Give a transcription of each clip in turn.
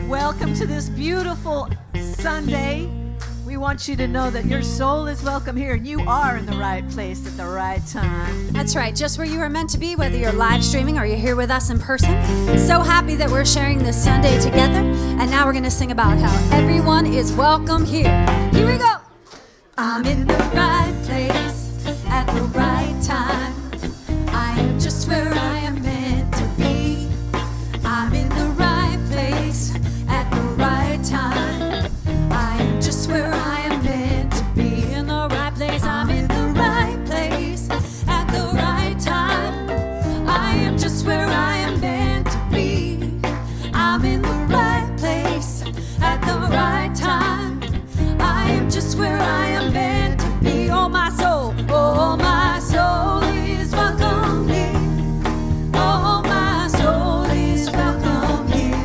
Welcome to this beautiful Sunday. We want you to know that your soul is welcome here, and you are in the right place at the right time. That's right, just where you are meant to be, whether you're live streaming or you're here with us in person. So happy that we're sharing this Sunday together, and now we're going to sing about how everyone is welcome here. Here we go. I'm in the right place at the right time. I am just where I am meant to be. I'm in the right place at the right time. I am just where I am meant to be. In the right place, I'm in the right place at the right time. I am just where I am meant to be. I'm in the right place at the right time. I am just where I am meant to be. Oh my soul is welcome here. Oh my soul is welcome here.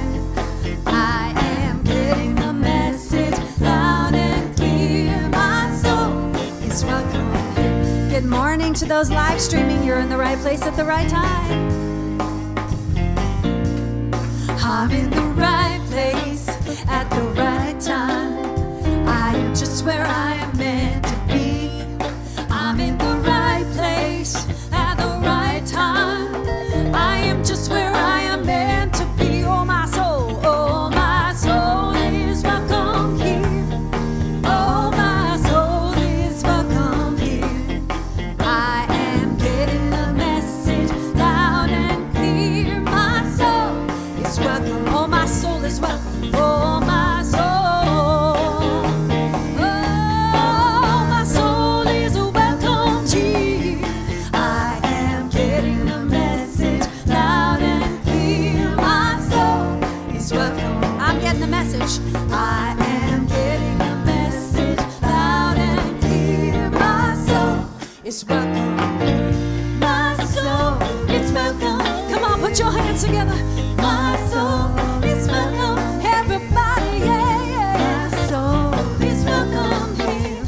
I am getting the message loud and clear. My soul is welcome here. Good morning to those live streaming. You're in the right place at the right time. I'm in the right place at the right time. I am just where I am meant to be. I'm in the right place at the right time. I am just where I am meant to be. Oh my soul is welcome here. Oh my soul is welcome here. I am getting the message loud and clear. My soul is welcome. Oh my soul is welcome. Oh my soul. I am getting the message loud and clear. My soul is welcome. My soul is welcome. Come on, put your hands together. My soul is welcome. Everybody, yeah, yeah. My soul is welcome here.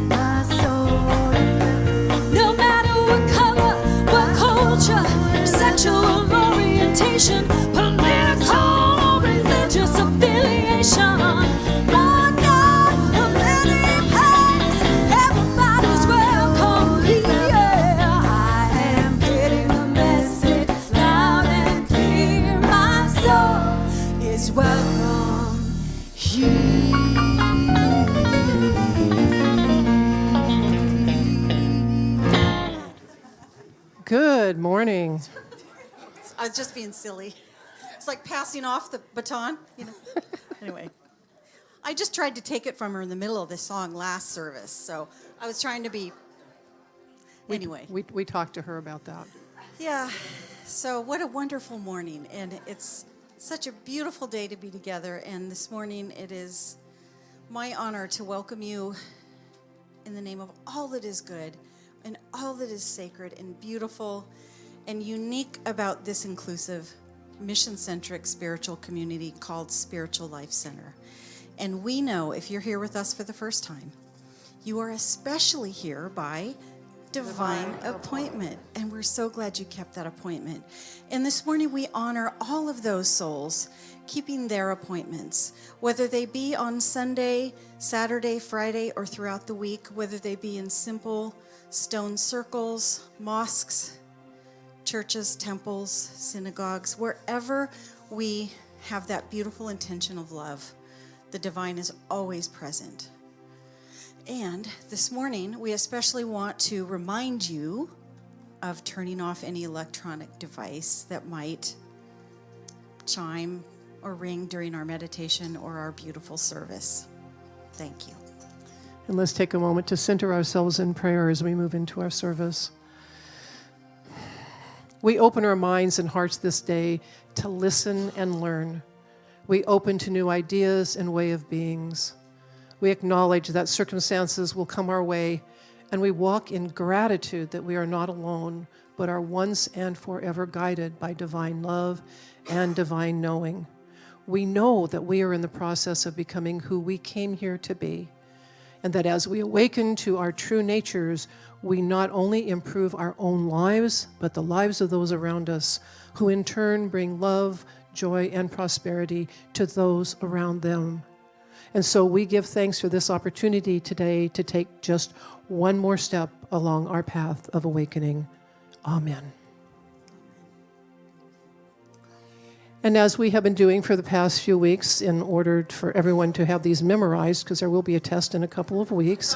My soul is welcome. No matter what color, what culture, sexual orientation, political religious affiliation, Lord God, of many paths, everybody's welcome here. I am getting the message loud and clear. My soul is welcome here. Good morning. I was just being silly. It's like passing off the baton, you know. Anyway, I just tried to take it from her in the middle of the song last service, so I was trying to be. Anyway, We talked to her about that. yeah. So what a wonderful morning, and it's such a beautiful day to be together. And this morning, it is my honor to welcome you in the name of all that is good and all that is sacred and beautiful and unique about this inclusive, mission-centric spiritual community called Spiritual Life Center. And we know if you're here with us for the first time, you are especially here by divine appointment. And we're so glad you kept that appointment. And this morning we honor all of those souls keeping their appointments, whether they be on Sunday, Saturday, Friday, or throughout the week, whether they be in simple stone circles, mosques, churches, temples, synagogues, wherever we have that beautiful intention of love, the divine is always present. And this morning, we especially want to remind you of turning off any electronic device that might chime or ring during our meditation or our beautiful service. Thank you. And let's take a moment to center ourselves in prayer as we move into our service. We open our minds and hearts this day to listen and learn. We open to new ideas and way of beings. We acknowledge that circumstances will come our way, and we walk in gratitude that we are not alone, but are once and forever guided by divine love and divine knowing. We know that we are in the process of becoming who we came here to be, and that as we awaken to our true natures, we not only improve our own lives, but the lives of those around us, who in turn bring love, joy, and prosperity to those around them. And so we give thanks for this opportunity today to take just one more step along our path of awakening. Amen. And as we have been doing for the past few weeks, in order for everyone to have these memorized, because there will be a test in a couple of weeks.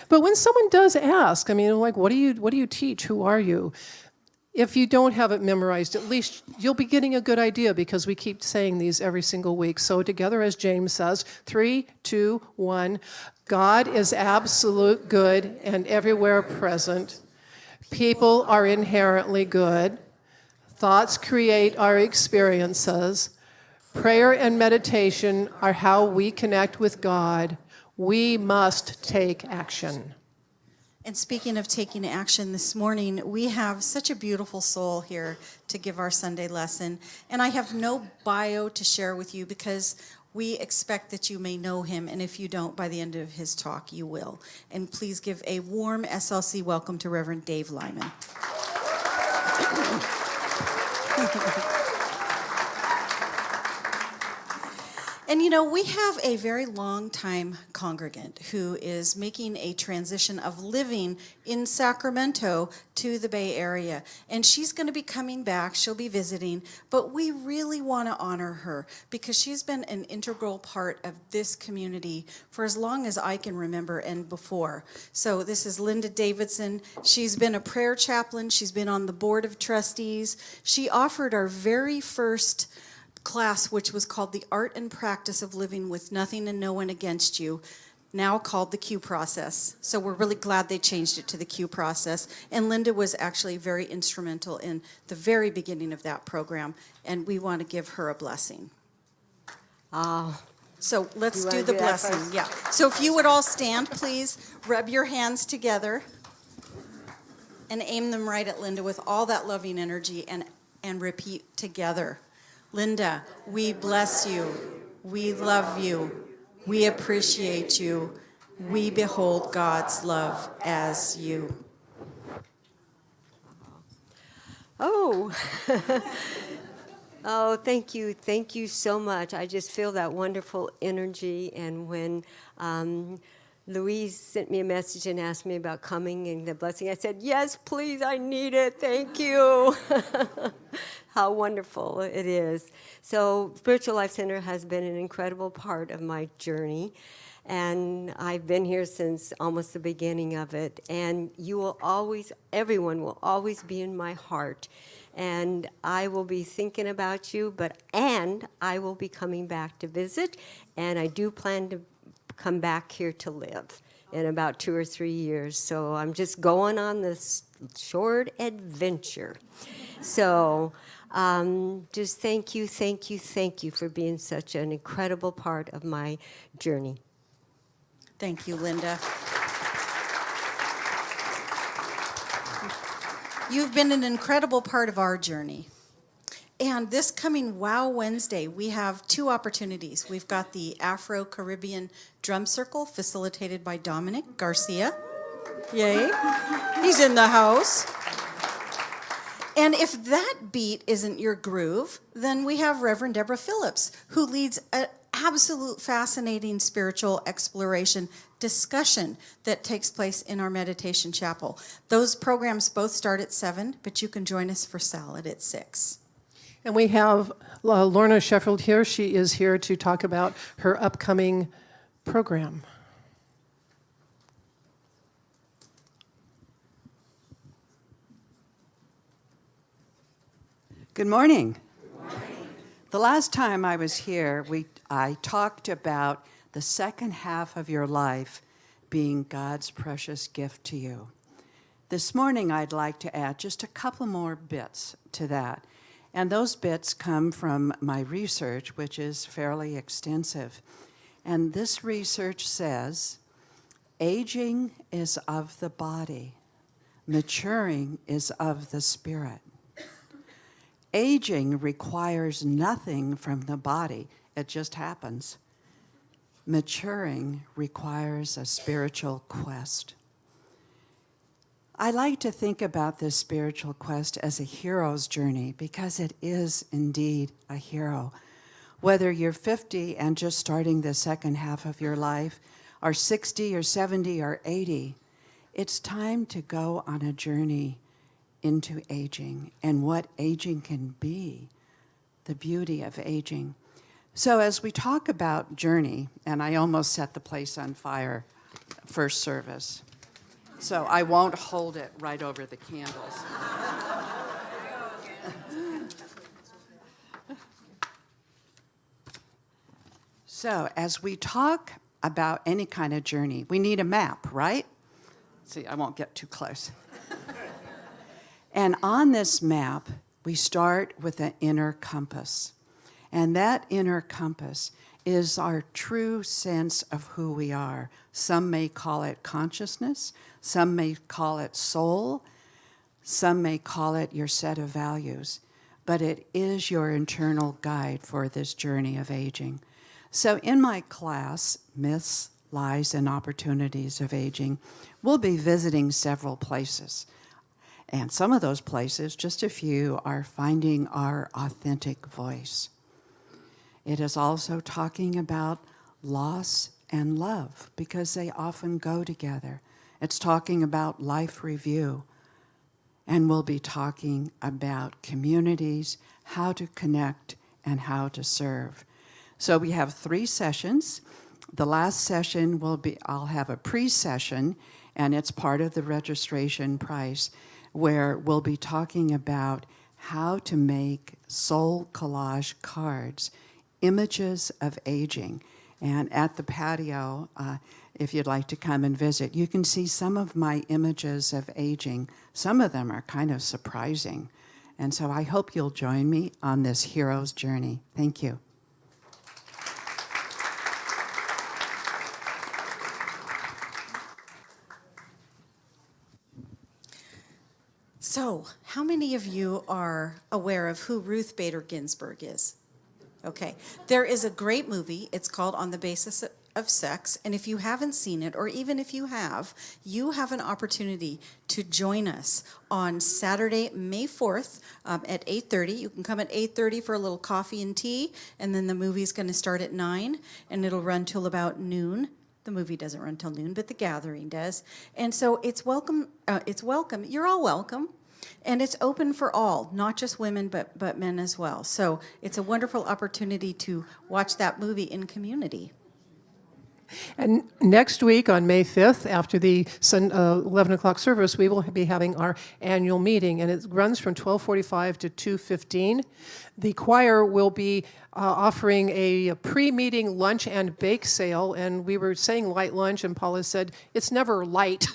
But when someone does ask, I mean, like, what do you teach? Who are you? If you don't have it memorized, at least you'll be getting a good idea, because we keep saying these every single week. So together, as James says, 3, 2, 1, God is absolute good and everywhere present. People are inherently good. Thoughts create our experiences. Prayer and meditation are how we connect with God. We must take action. And speaking of taking action, this morning we have such a beautiful soul here to give our Sunday lesson. And I have no bio to share with you, because we expect that you may know him. And if you don't, by the end of his talk, you will. And please give a warm SLC welcome to Reverend Dave Lyman. And you know, we have a very long-time congregant who is making a transition of living in Sacramento to the Bay Area. And she's going to be coming back. She'll be visiting. But we really want to honor her, because she's been an integral part of this community for as long as I can remember and before. So this is Linda Davidson. She's been a prayer chaplain. She's been on the board of trustees. She offered our very first class, which was called The Art and Practice of Living with Nothing and No One Against You, now called the Q Process. So we're really glad they changed it to the Q Process. And Linda was actually very instrumental in the very beginning of that program, and we want to give her a blessing. So let's do the blessing. Yeah. So if you would all stand, please, rub your hands together and aim them right at Linda with all that loving energy, and repeat together. Linda, we bless you. We love you. We appreciate you. We behold God's love as you. Oh, oh, thank you. Thank you so much. I just feel that wonderful energy. And when Louise sent me a message and asked me about coming and the blessing, I said, yes, please, I need it. Thank you. How wonderful it is. So Spiritual Life Center has been an incredible part of my journey. And I've been here since almost the beginning of it. And you will always, everyone will always be in my heart. And I will be thinking about you, and I will be coming back to visit. And I do plan to come back here to live in about 2 or 3 years. So I'm just going on this short adventure. So just thank you for being such an incredible part of my journey. Thank you, Linda. You've been an incredible part of our journey. And this coming Wow Wednesday, we have 2 opportunities. We've got the Afro-Caribbean Drum Circle, facilitated by Dominic Garcia. Yay. He's in the house. And if that beat isn't your groove, then we have Reverend Deborah Phillips, who leads an absolute fascinating spiritual exploration discussion that takes place in our meditation chapel. Those programs both start at 7, but you can join us for salad at 6. And we have Lorna Sheffield here. She is here to talk about her upcoming program. Good morning. The last time I was here, I talked about the second half of your life being God's precious gift to you. This morning, I'd like to add just a couple more bits to that. And those bits come from my research, which is fairly extensive. And this research says, aging is of the body, maturing is of the spirit. Aging requires nothing from the body, it just happens. Maturing requires a spiritual quest. I like to think about this spiritual quest as a hero's journey because it is indeed a hero. Whether you're 50 and just starting the second half of your life, or 60 or 70 or 80, it's time to go on a journey into aging and what aging can be, the beauty of aging. So as we talk about journey, and I almost set the place on fire first service, so I won't hold it right over the candles. So as we talk about any kind of journey, we need a map, right? See, I won't get too close. And on this map, we start with an inner compass. And that inner compass is our true sense of who we are. Some may call it consciousness, some may call it soul, some may call it your set of values, but it is your internal guide for this journey of aging. So in my class, Myths, Lies, and Opportunities of Aging, we'll be visiting several places. And some of those places, just a few, are finding our authentic voice. It is also talking about loss and love, because they often go together. It's talking about life review. And we'll be talking about communities, how to connect, and how to serve. So we have 3 sessions. The last session I'll have a pre-session, and it's part of the registration price, where we'll be talking about how to make soul collage cards, images of aging. And at the patio, if you'd like to come and visit, you can see some of my images of aging. Some of them are kind of surprising. And so I hope you'll join me on this hero's journey. Thank you. So, how many of you are aware of who Ruth Bader Ginsburg is? Okay. There is a great movie. It's called On the Basis of Sex. And if you haven't seen it, or even if you have an opportunity to join us on Saturday, May 4th at 8:30. You can come at 8:30 for a little coffee and tea. And then the movie's going to start at 9, and it'll run till about noon. The movie doesn't run till noon, but the gathering does. And so it's welcome. You're all welcome. And it's open for all, not just women, but men as well. So it's a wonderful opportunity to watch that movie in community. And next week on May 5th, after the 11 o'clock service, we will be having our annual meeting, and it runs from 12:45 to 2:15. The choir will be offering a pre-meeting lunch and bake sale, and we were saying light lunch, and Paula said, it's never light,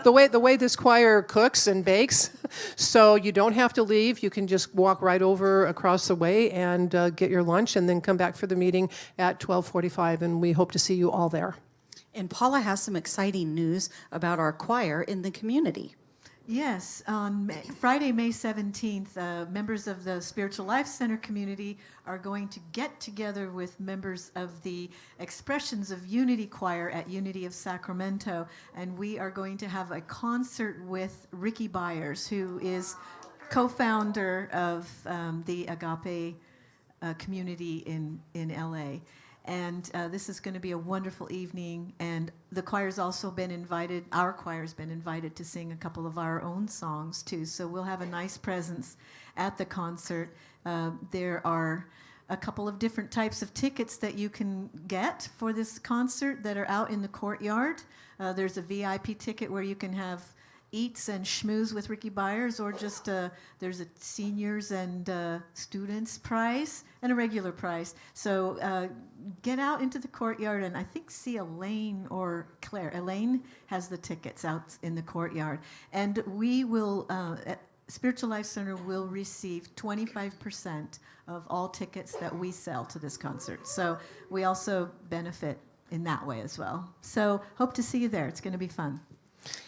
the way this choir cooks and bakes. So you don't have to leave. You can just walk right over across the way and get your lunch, and then come back for the meeting at 12:45, and we hope to see you all there. And Paula has some exciting news about our choir in the community. Yes, on Friday, May 17th, members of the Spiritual Life Center community are going to get together with members of the Expressions of Unity Choir at Unity of Sacramento, and we are going to have a concert with Ricky Byers, who is co-founder of the Agape community in LA. And this is going to be a wonderful evening. And the choir's also been invited, our choir's been invited to sing a couple of our own songs too. So we'll have a nice presence at the concert. There are a couple of different types of tickets that you can get for this concert that are out in the courtyard. There's a VIP ticket where you can have eats and schmooze with Ricky Byers, or just there's a seniors and students prize and a regular prize. So get out into the courtyard, and I think see Elaine or Claire. Elaine has the tickets out in the courtyard, and we will at Spiritual Life Center will receive 25% of all tickets that we sell to this concert. So we also benefit in that way as well. So hope to see you there. It's going to be fun.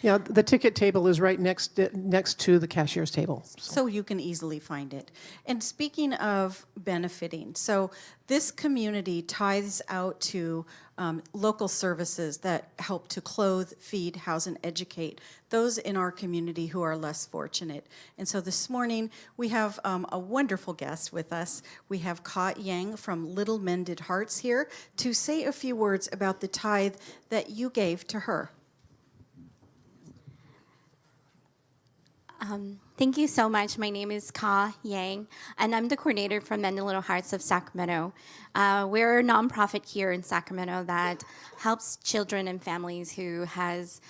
Yeah, the ticket table is right next to the cashier's table. So you can easily find it. And speaking of benefiting, so this community tithes out to local services that help to clothe, feed, house, and educate those in our community who are less fortunate. And so this morning, we have a wonderful guest with us. We have Ka Yang from Little Mended Hearts here to say a few words about the tithe that you gave to her. Thank you so much. My name is Ka Yang, and I'm the coordinator for Mended Little Hearts of Sacramento. We're a nonprofit here in Sacramento that helps children and families who has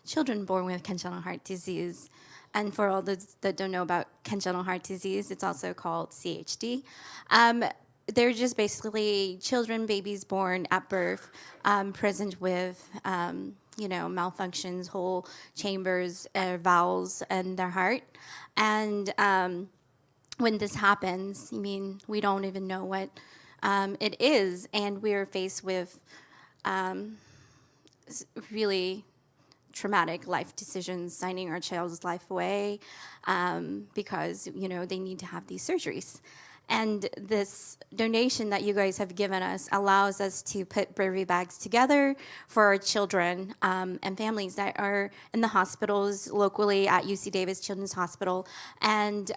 children born with congenital heart disease. And for all those that don't know about congenital heart disease, it's also called CHD. They're just basically children, babies born at birth, present with malfunctions, whole chambers, valves in their heart. And when this happens, we don't even know what it is. And we're faced with really traumatic life decisions, signing our child's life away because, they need to have these surgeries. And this donation that you guys have given us allows us to put bravery bags together for our children and families that are in the hospitals locally at UC Davis Children's Hospital and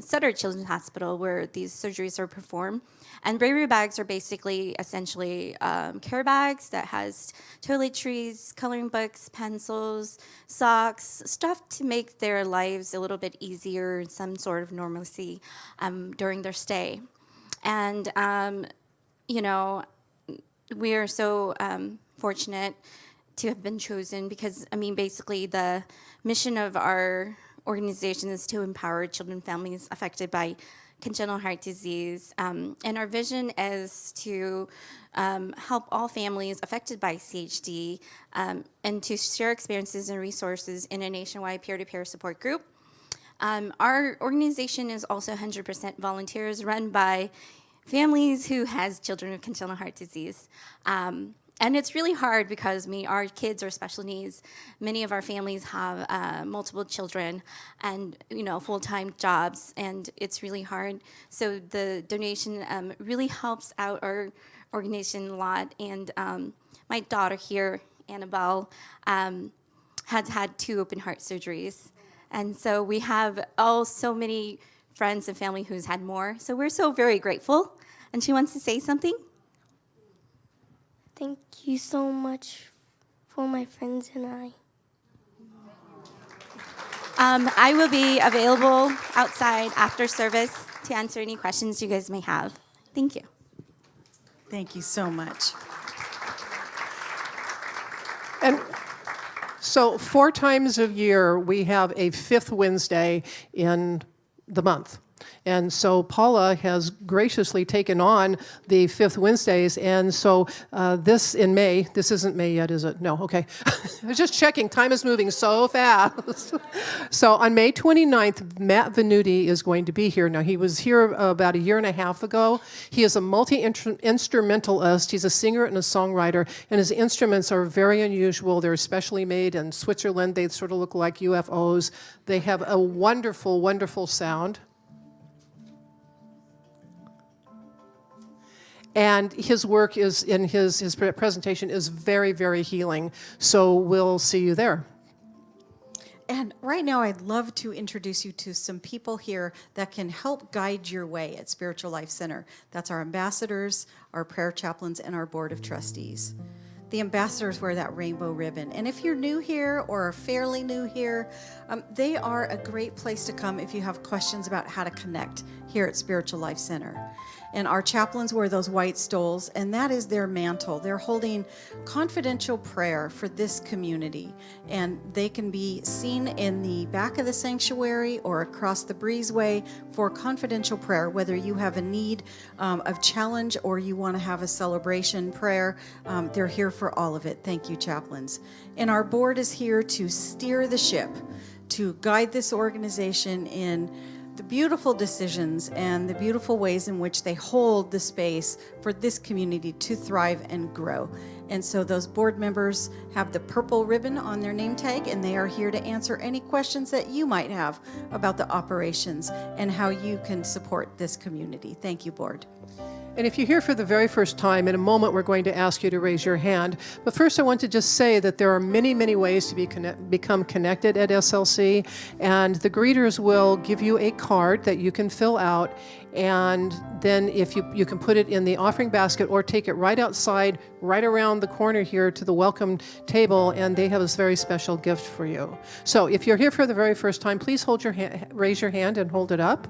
Sutter Children's Hospital where these surgeries are performed. And bravery bags are basically essentially care bags that has toiletries, coloring books, pencils, socks, stuff to make their lives a little bit easier, some sort of normalcy during their stay. And, we are so fortunate to have been chosen because, basically the mission of our organization is to empower children and families affected by congenital heart disease. And our vision is to help all families affected by CHD and to share experiences and resources in a nationwide peer-to-peer support group. Our organization is also 100% volunteers run by families who has children with congenital heart disease. And it's really hard because our kids are special needs. Many of our families have multiple children and full-time jobs, and it's really hard. So the donation really helps out our organization a lot. And my daughter here, Annabelle, has had 2 open heart surgeries. And so we have so many friends and family who's had more. So we're so very grateful. And she wants to say something. Thank you so much for my friends and I. I will be available outside after service to answer any questions you guys may have. Thank you. Thank you so much. And so 4 times a year, we have a 5th Wednesday in the month. And so Paula has graciously taken on the 5th Wednesdays. And so this in May, this isn't May yet, is it? No, okay. I was just checking. Time is moving so fast. So on May 29th, Matt Venuti is going to be here. Now, he was here about 1.5 years ago. He is a multi-instrumentalist. He's a singer and a songwriter. And his instruments are very unusual. They're specially made in Switzerland. They sort of look like UFOs. They have a wonderful, wonderful sound. And his work is in his presentation is very, very healing. So we'll see you there. And right now, I'd love to introduce you to some people here that can help guide your way at Spiritual Life Center. That's our ambassadors, our prayer chaplains, and our board of trustees. The ambassadors wear that rainbow ribbon. And if you're new here or are fairly new here, they are a great place to come if you have questions about how to connect here at Spiritual Life Center. And our chaplains wear those white stoles, and that is their mantle. They're holding confidential prayer for this community, and they can be seen in the back of the sanctuary or across the breezeway for confidential prayer, whether you have a need of challenge or you want to have a celebration prayer. They're here for all of it. Thank you, chaplains. And our board is here to steer the ship, to guide this organization in the beautiful decisions and the beautiful ways in which they hold the space for this community to thrive and grow. And so those board members have the purple ribbon on their name tag, and they are here to answer any questions that you might have about the operations and how you can support this community. Thank you, board. And if you're here for the very first time, in a moment we're going to ask you to raise your hand. But first I want to just say that there are many, many ways to become connected at SLC. And the greeters will give you a card that you can fill out. And then if you can put it in the offering basket or take it right outside, right around the corner here to the welcome table, and they have this very special gift for you. So if you're here for the very first time, please raise your hand and hold it up.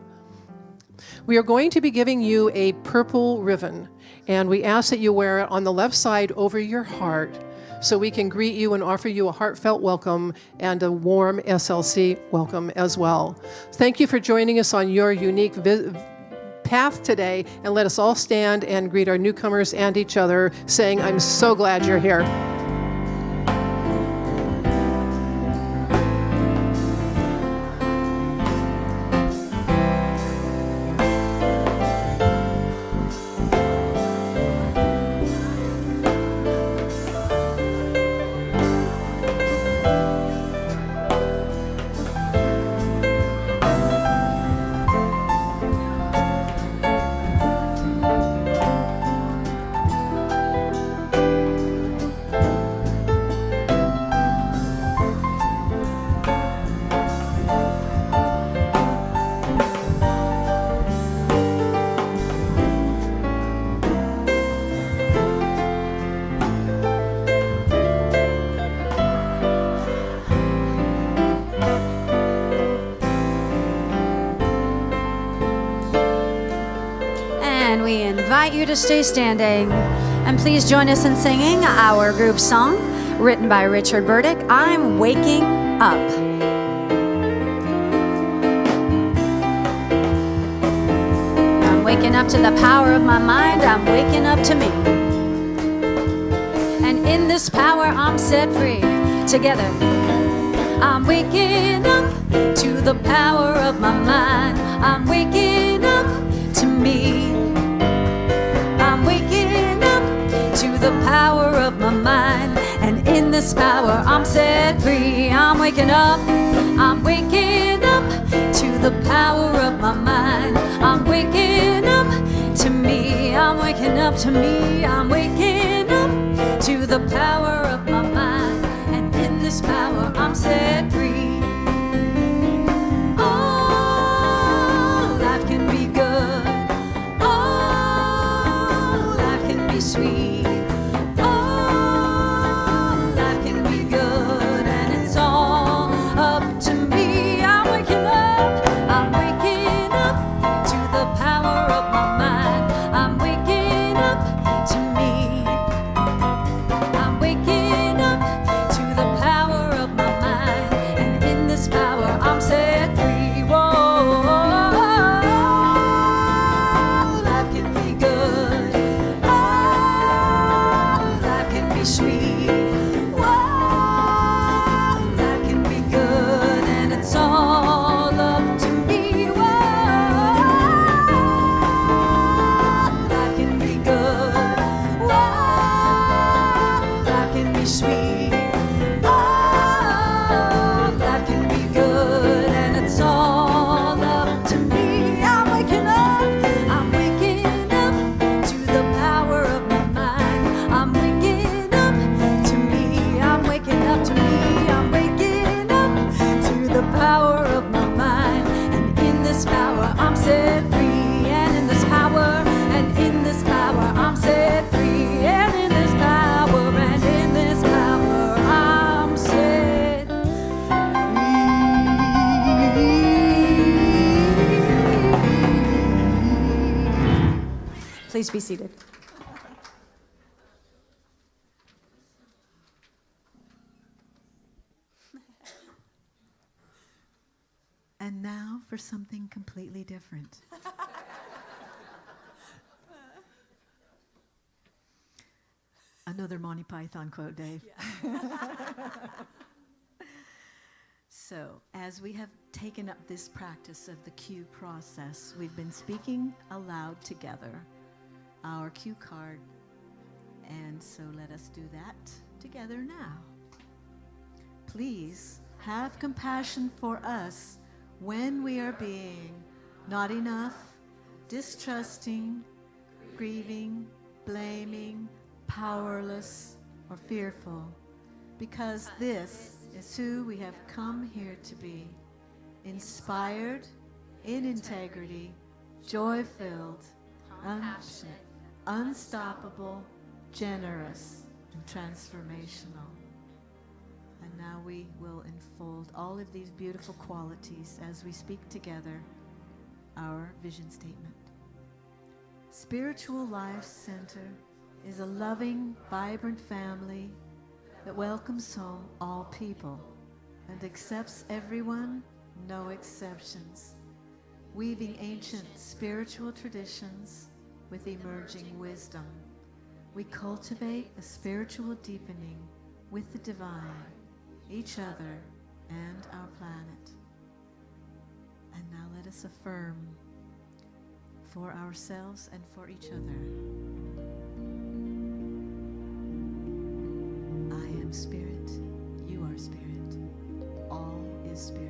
We are going to be giving you a purple ribbon, and we ask that you wear it on the left side over your heart so we can greet you and offer you a heartfelt welcome and a warm SLC welcome as well. Thank you for joining us on your unique path today, and let us all stand and greet our newcomers and each other, saying, "I'm so glad you're here." We invite you to stay standing, and please join us in singing our group song written by Richard Burdick, "I'm Waking Up." I'm waking up to the power of my mind, I'm waking up to me. And in this power I'm set free. Together, I'm waking up to the power of my mind, I'm waking up to me. To the power of my mind, and in this power I'm set free. I'm waking up to the power of my mind. I'm waking up to me, I'm waking up to me. I'm waking up to the power of my mind, and in this power I'm set free. Oh, life can be good, oh, life can be sweet. Please be seated. And now for something completely different. Another Monty Python quote, Dave. Yeah. So, as we have taken up this practice of the cue process, we've been speaking aloud together our cue card, And so let us do that together now. Please have compassion for us when we are being not enough, distrusting, grieving, blaming, powerless, or fearful, because this is who we have come here to be, inspired, in integrity, joy-filled, compassionate, unstoppable, generous, and transformational. And now we will unfold all of these beautiful qualities as we speak together our vision statement. Spiritual Life Center is a loving, vibrant family that welcomes home all people and accepts everyone, no exceptions, weaving ancient spiritual traditions with emerging wisdom. We cultivate a spiritual deepening with the divine, each other, and our planet. And now let us affirm for ourselves and for each other. I am spirit, you are spirit, all is spirit.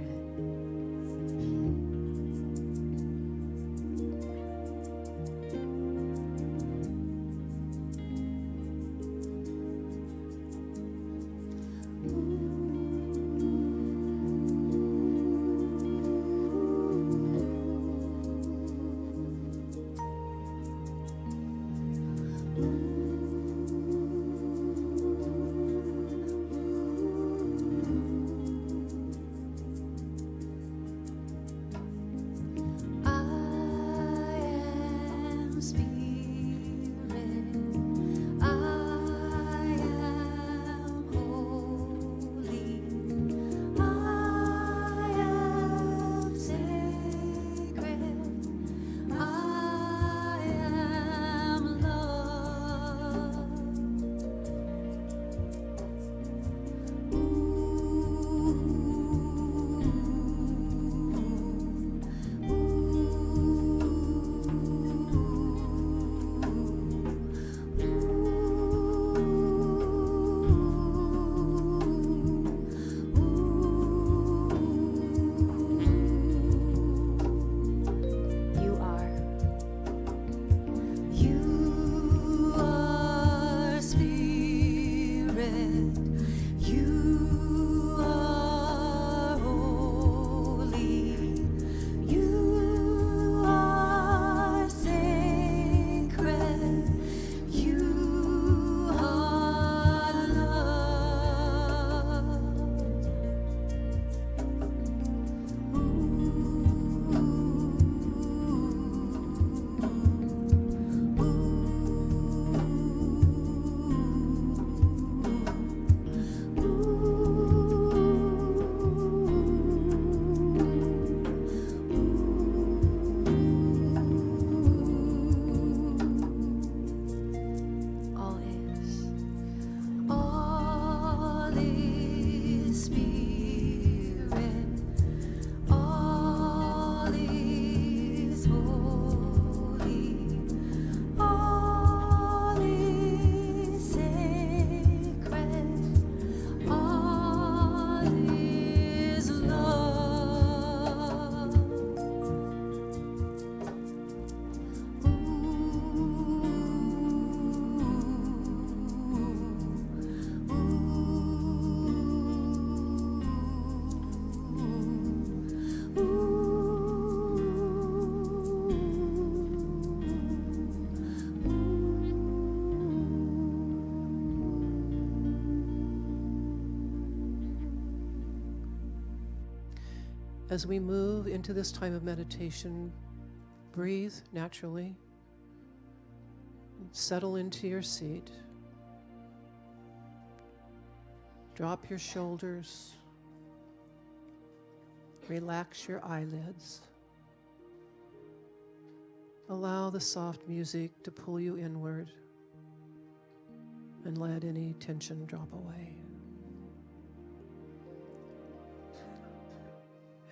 As we move into this time of meditation, breathe naturally. Settle into your seat. Drop your shoulders. Relax your eyelids. Allow the soft music to pull you inward and let any tension drop away.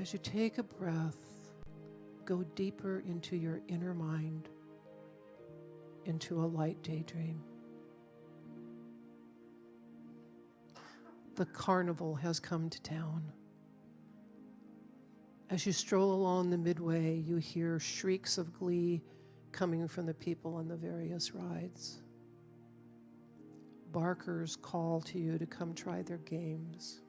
As you take a breath, go deeper into your inner mind, into a light daydream. The carnival has come to town. As you stroll along the midway, you hear shrieks of glee coming from the people on the various rides. Barkers call to you to come try their games.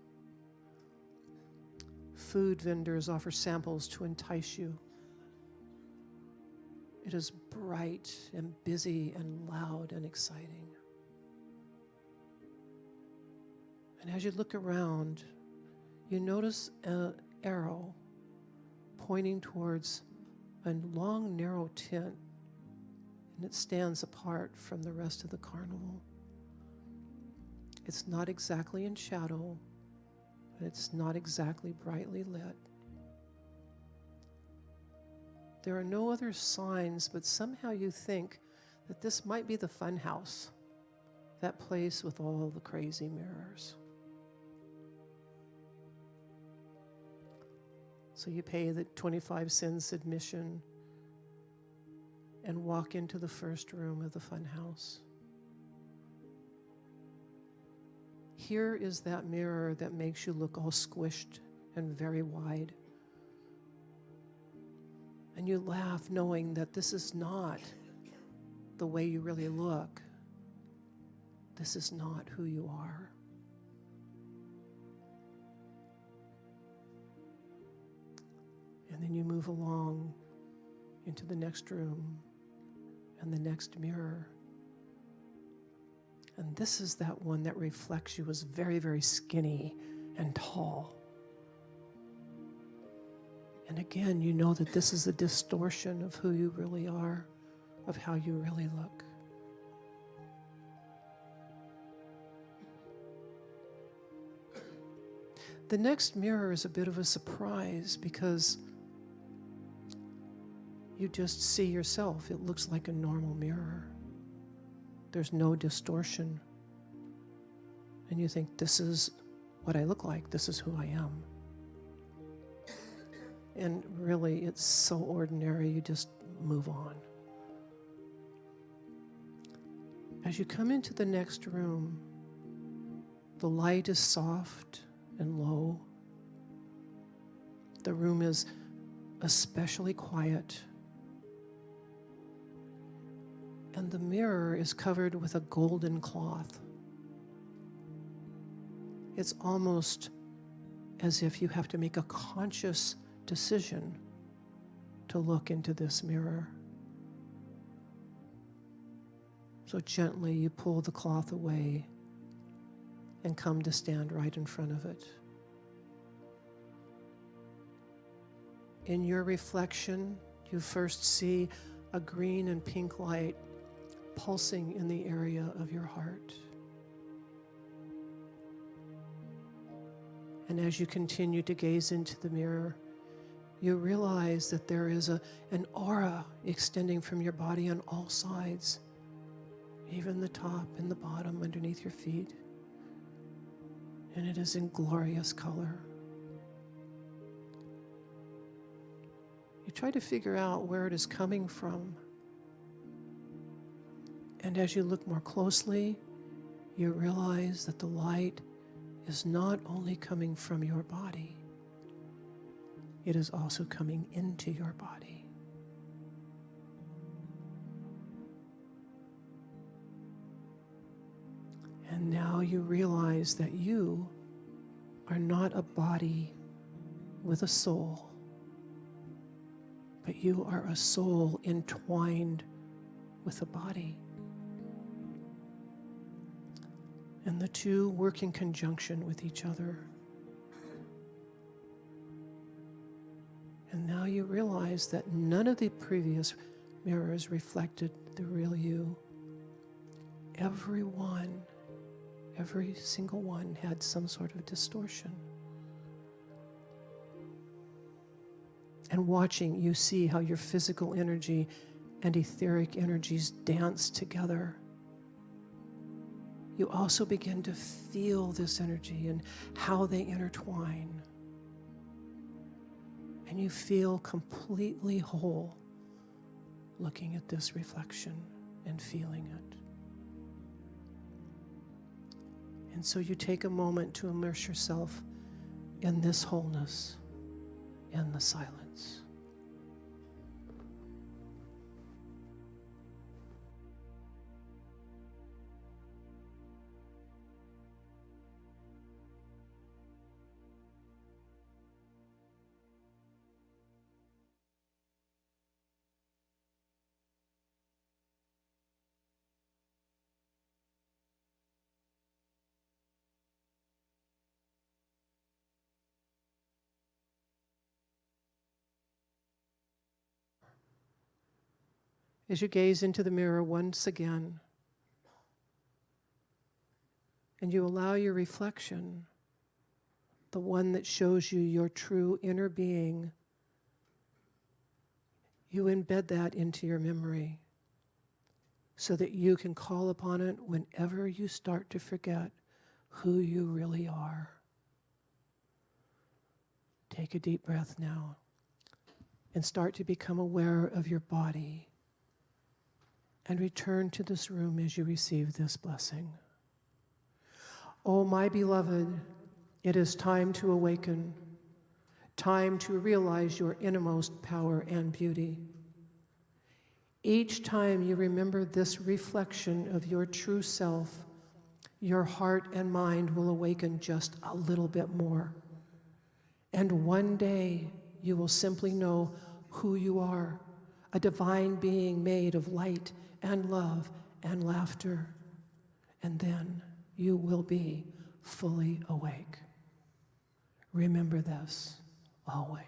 Food vendors offer samples to entice you. It is bright and busy and loud and exciting. And as you look around, you notice an arrow pointing towards a long, narrow tent, and it stands apart from the rest of the carnival. It's not exactly in shadow, but it's not exactly brightly lit. There are no other signs, but somehow you think that this might be the fun house, that place with all the crazy mirrors. So you pay the 25 cents admission and walk into the first room of the fun house. Here is that mirror that makes you look all squished and very wide. And you laugh knowing that this is not the way you really look. This is not who you are. And then you move along into the next room and the next mirror. And this is that one that reflects you as very, very skinny and tall. And again, you know that this is a distortion of who you really are, of how you really look. The next mirror is a bit of a surprise because you just see yourself. It looks like a normal mirror. There's no distortion. And you think, this is what I look like. This is who I am. And really, it's so ordinary, you just move on. As you come into the next room, the light is soft and low. The room is especially quiet. And the mirror is covered with a golden cloth. It's almost as if you have to make a conscious decision to look into this mirror. So gently you pull the cloth away and come to stand right in front of it. In your reflection, you first see a green and pink light pulsing in the area of your heart. And as you continue to gaze into the mirror, you realize that there is an aura extending from your body on all sides, even the top and the bottom underneath your feet. And it is in glorious color. You try to figure out where it is coming from. And as you look more closely, you realize that the light is not only coming from your body, it is also coming into your body. And now you realize that you are not a body with a soul, but you are a soul entwined with a body. And the two work in conjunction with each other. And now you realize that none of the previous mirrors reflected the real you. Every single one had some sort of distortion. And watching, you see how your physical energy and etheric energies dance together. You also begin to feel this energy and how they intertwine. And you feel completely whole looking at this reflection and feeling it. And so you take a moment to immerse yourself in this wholeness, in the silence. As you gaze into the mirror once again, and you allow your reflection, the one that shows you your true inner being, you embed that into your memory so that you can call upon it whenever you start to forget who you really are. Take a deep breath now and start to become aware of your body. And return to this room as you receive this blessing. Oh, my beloved, it is time to awaken, time to realize your innermost power and beauty. Each time you remember this reflection of your true self, your heart and mind will awaken just a little bit more. And one day you will simply know who you are, a divine being made of light and love and laughter, and then you will be fully awake. Remember this always.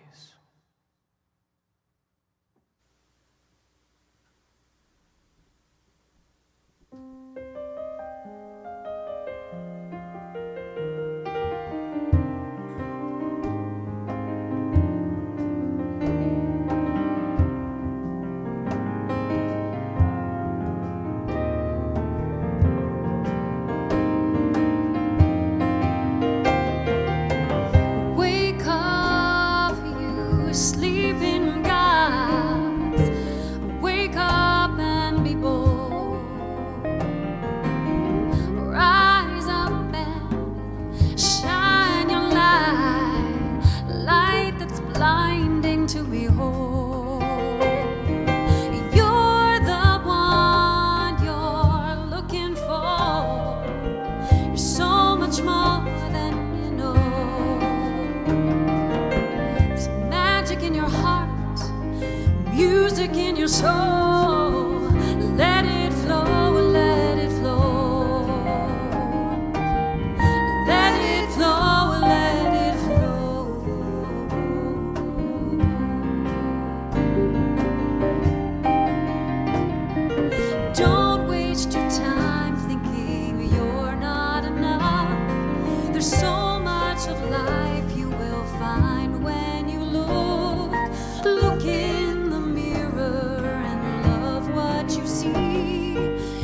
Wake up, you sleeping gods. Wake up and be bold. Rise up and shine your light, light that's blinding to behold. You're the one you're looking for. You're so much more than you know. There's magic in your heart, music in your soul. Let it flow, let it flow. Let it flow, let it flow. Don't waste your time thinking you're not enough. There's so much of life you will find when you look. Look in the mirror and love what you see.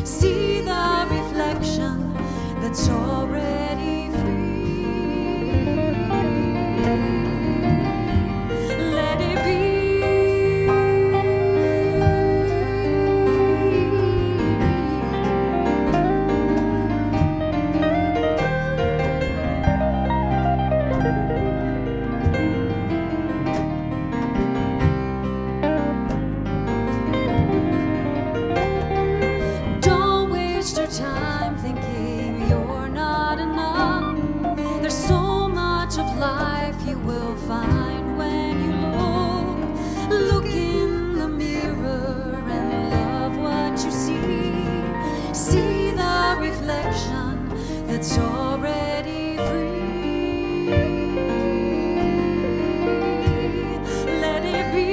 See the reflection that's already free. Let it be. Don't waste your time thinking you're not enough. There's so much of life you will find when you look. Look in the mirror and love what you see. See the reflection that's already free. Let it be.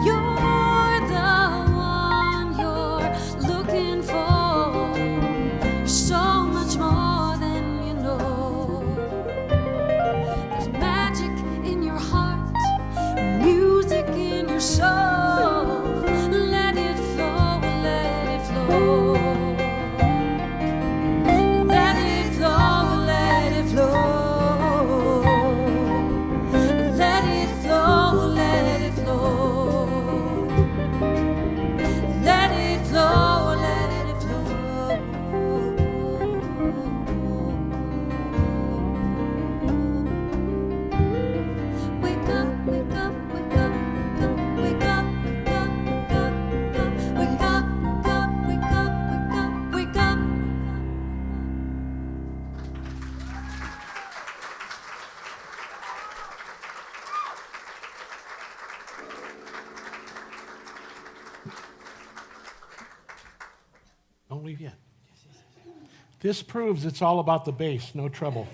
You're the one you're looking for. You're so much more than you know. Don't leave yet. This proves it's all about the bass, no trouble.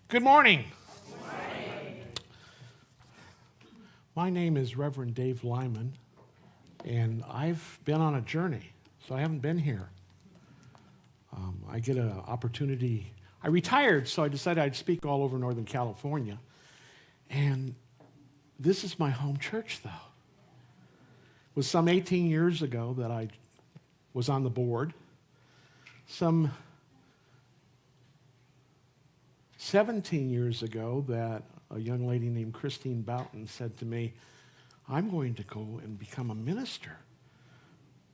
Good morning. My name is Reverend Dave Lyman, and I've been on a journey, so I haven't been here. I get an opportunity. I retired, so I decided I'd speak all over Northern California, and this is my home church, though. It was some 18 years ago that I was on the board. Some 17 years ago that a young lady named Christine Boughton said to me, I'm going to go and become a minister.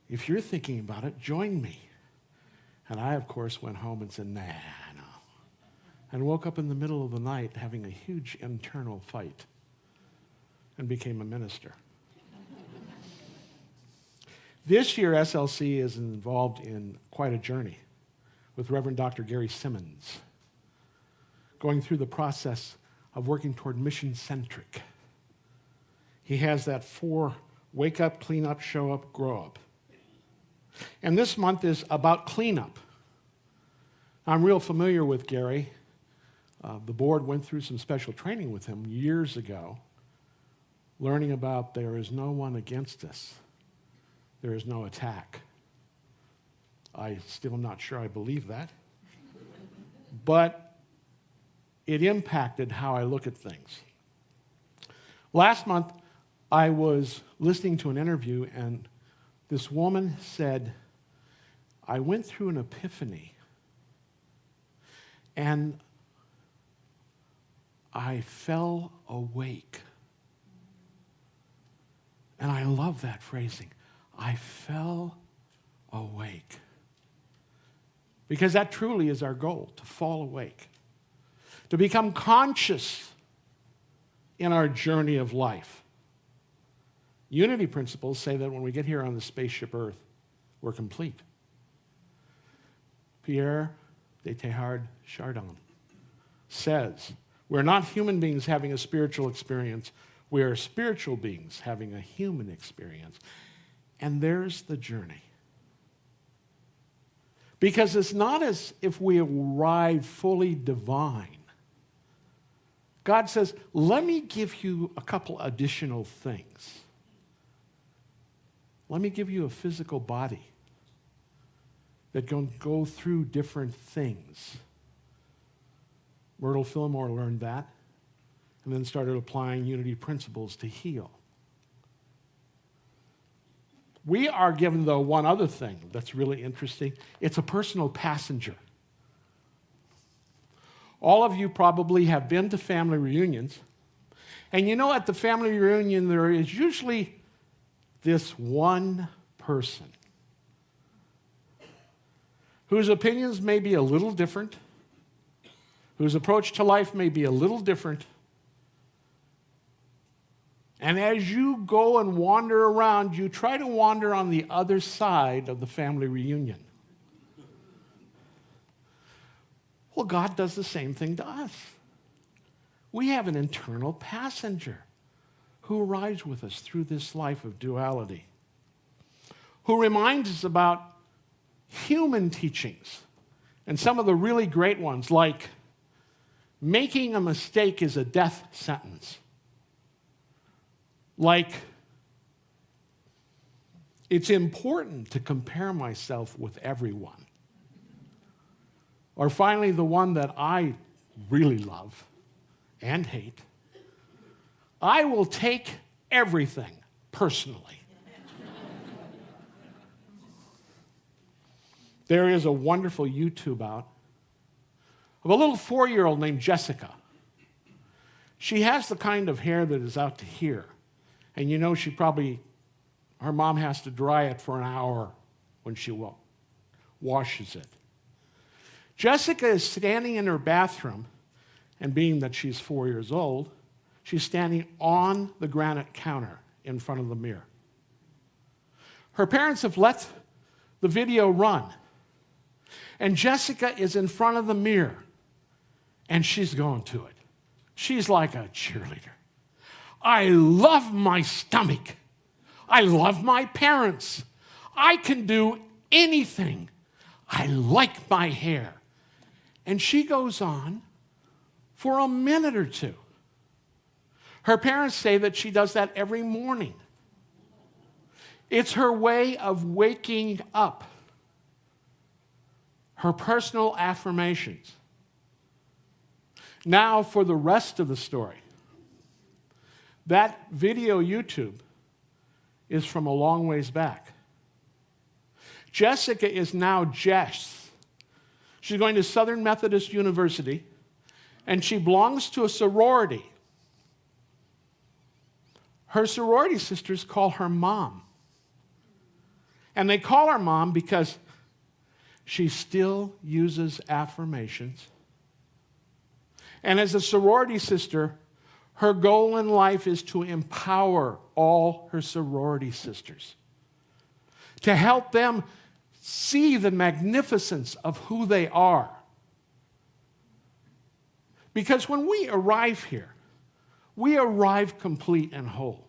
If you're thinking about it, join me. And I, of course, went home and said, nah, no. And woke up in the middle of the night having a huge internal fight and became a minister. This year, SLC is involved in quite a journey with Reverend Dr. Gary Simmons, going through the process of working toward mission-centric. He has that 4 wake up, clean up, show up, grow up. And this month is about cleanup. I'm real familiar with Gary. The board went through some special training with him years ago, learning about there is no one against us. There is no attack. I still am not sure I believe that. But it impacted how I look at things. Last month, I was listening to an interview, and this woman said, I went through an epiphany, and I fell awake. And I love that phrasing. I fell awake. Because that truly is our goal, to fall awake. To become conscious in our journey of life. Unity principles say that when we get here on the spaceship Earth, we're complete. Pierre de Teilhard Chardin says, we're not human beings having a spiritual experience, we are spiritual beings having a human experience. And there's the journey. Because it's not as if we arrive fully divine. God says, let me give you a couple additional things. Let me give you a physical body that can go through different things. Myrtle Fillmore learned that and then started applying unity principles to heal. We are given, though, one other thing that's really interesting. It's a personal passenger. All of you probably have been to family reunions. And you know, at the family reunion, there is usually this one person whose opinions may be a little different, whose approach to life may be a little different. And as you go and wander around, you try to wander on the other side of the family reunion. Well, God does the same thing to us. We have an internal passenger who rides with us through this life of duality, who reminds us about human teachings, and some of the really great ones, like making a mistake is a death sentence. Like, it's important to compare myself with everyone. Or finally, the one that I really love and hate, I will take everything personally. There is a wonderful YouTube out of a little 4-year-old named Jessica. She has the kind of hair that is out to here. And you know, her mom has to dry it for an hour when she washes it. Jessica is standing in her bathroom, and being that she's 4 years old, she's standing on the granite counter in front of the mirror. Her parents have let the video run, and Jessica is in front of the mirror, and she's going to it. She's like a cheerleader. I love my stomach. I love my parents. I can do anything. I like my hair. And she goes on for a minute or two. Her parents say that she does that every morning. It's her way of waking up. Her personal affirmations. Now for the rest of the story. That video YouTube is from a long ways back. Jessica is now Jess. She's going to Southern Methodist University, and she belongs to a sorority. Her sorority sisters call her Mom. And they call her Mom because she still uses affirmations. And as a sorority sister, her goal in life is to empower all her sorority sisters, to help them see the magnificence of who they are. Because when we arrive here, we arrive complete and whole.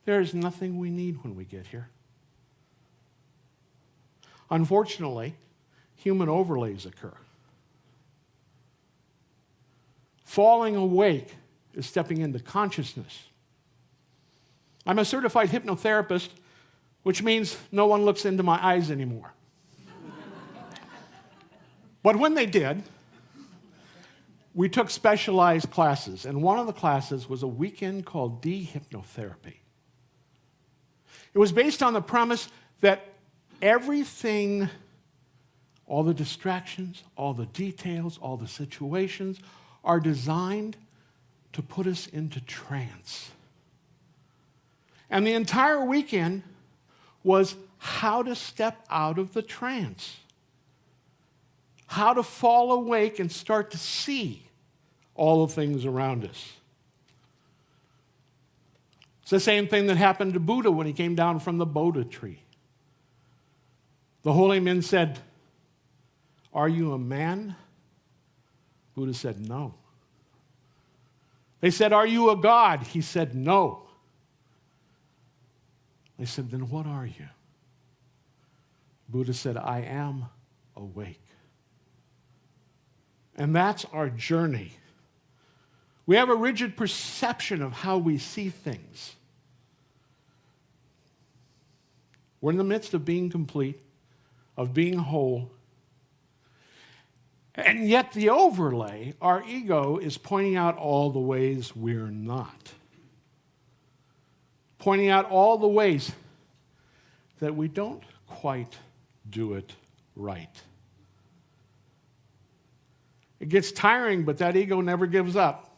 There is nothing we need when we get here. Unfortunately, human overlays occur. Falling awake is stepping into consciousness. I'm a certified hypnotherapist, which means no one looks into my eyes anymore. But when they did, we took specialized classes, and one of the classes was a weekend called De-Hypnotherapy. It was based on the premise that everything, all the distractions, all the details, all the situations are designed to put us into trance. And the entire weekend was how to step out of the trance, how to fall awake and start to see all the things around us. It's the same thing that happened to Buddha when he came down from the Bodhi tree. The holy men said, "Are you a man?" Buddha said, "No." They said, "Are you a god?" He said, "No." They said, "Then what are you?" Buddha said, "I am awake." And that's our journey. We have a rigid perception of how we see things. We're in the midst of being complete, of being whole. And yet the overlay, our ego, is pointing out all the ways we're not. Pointing out all the ways that we don't quite do it right. It gets tiring, but that ego never gives up.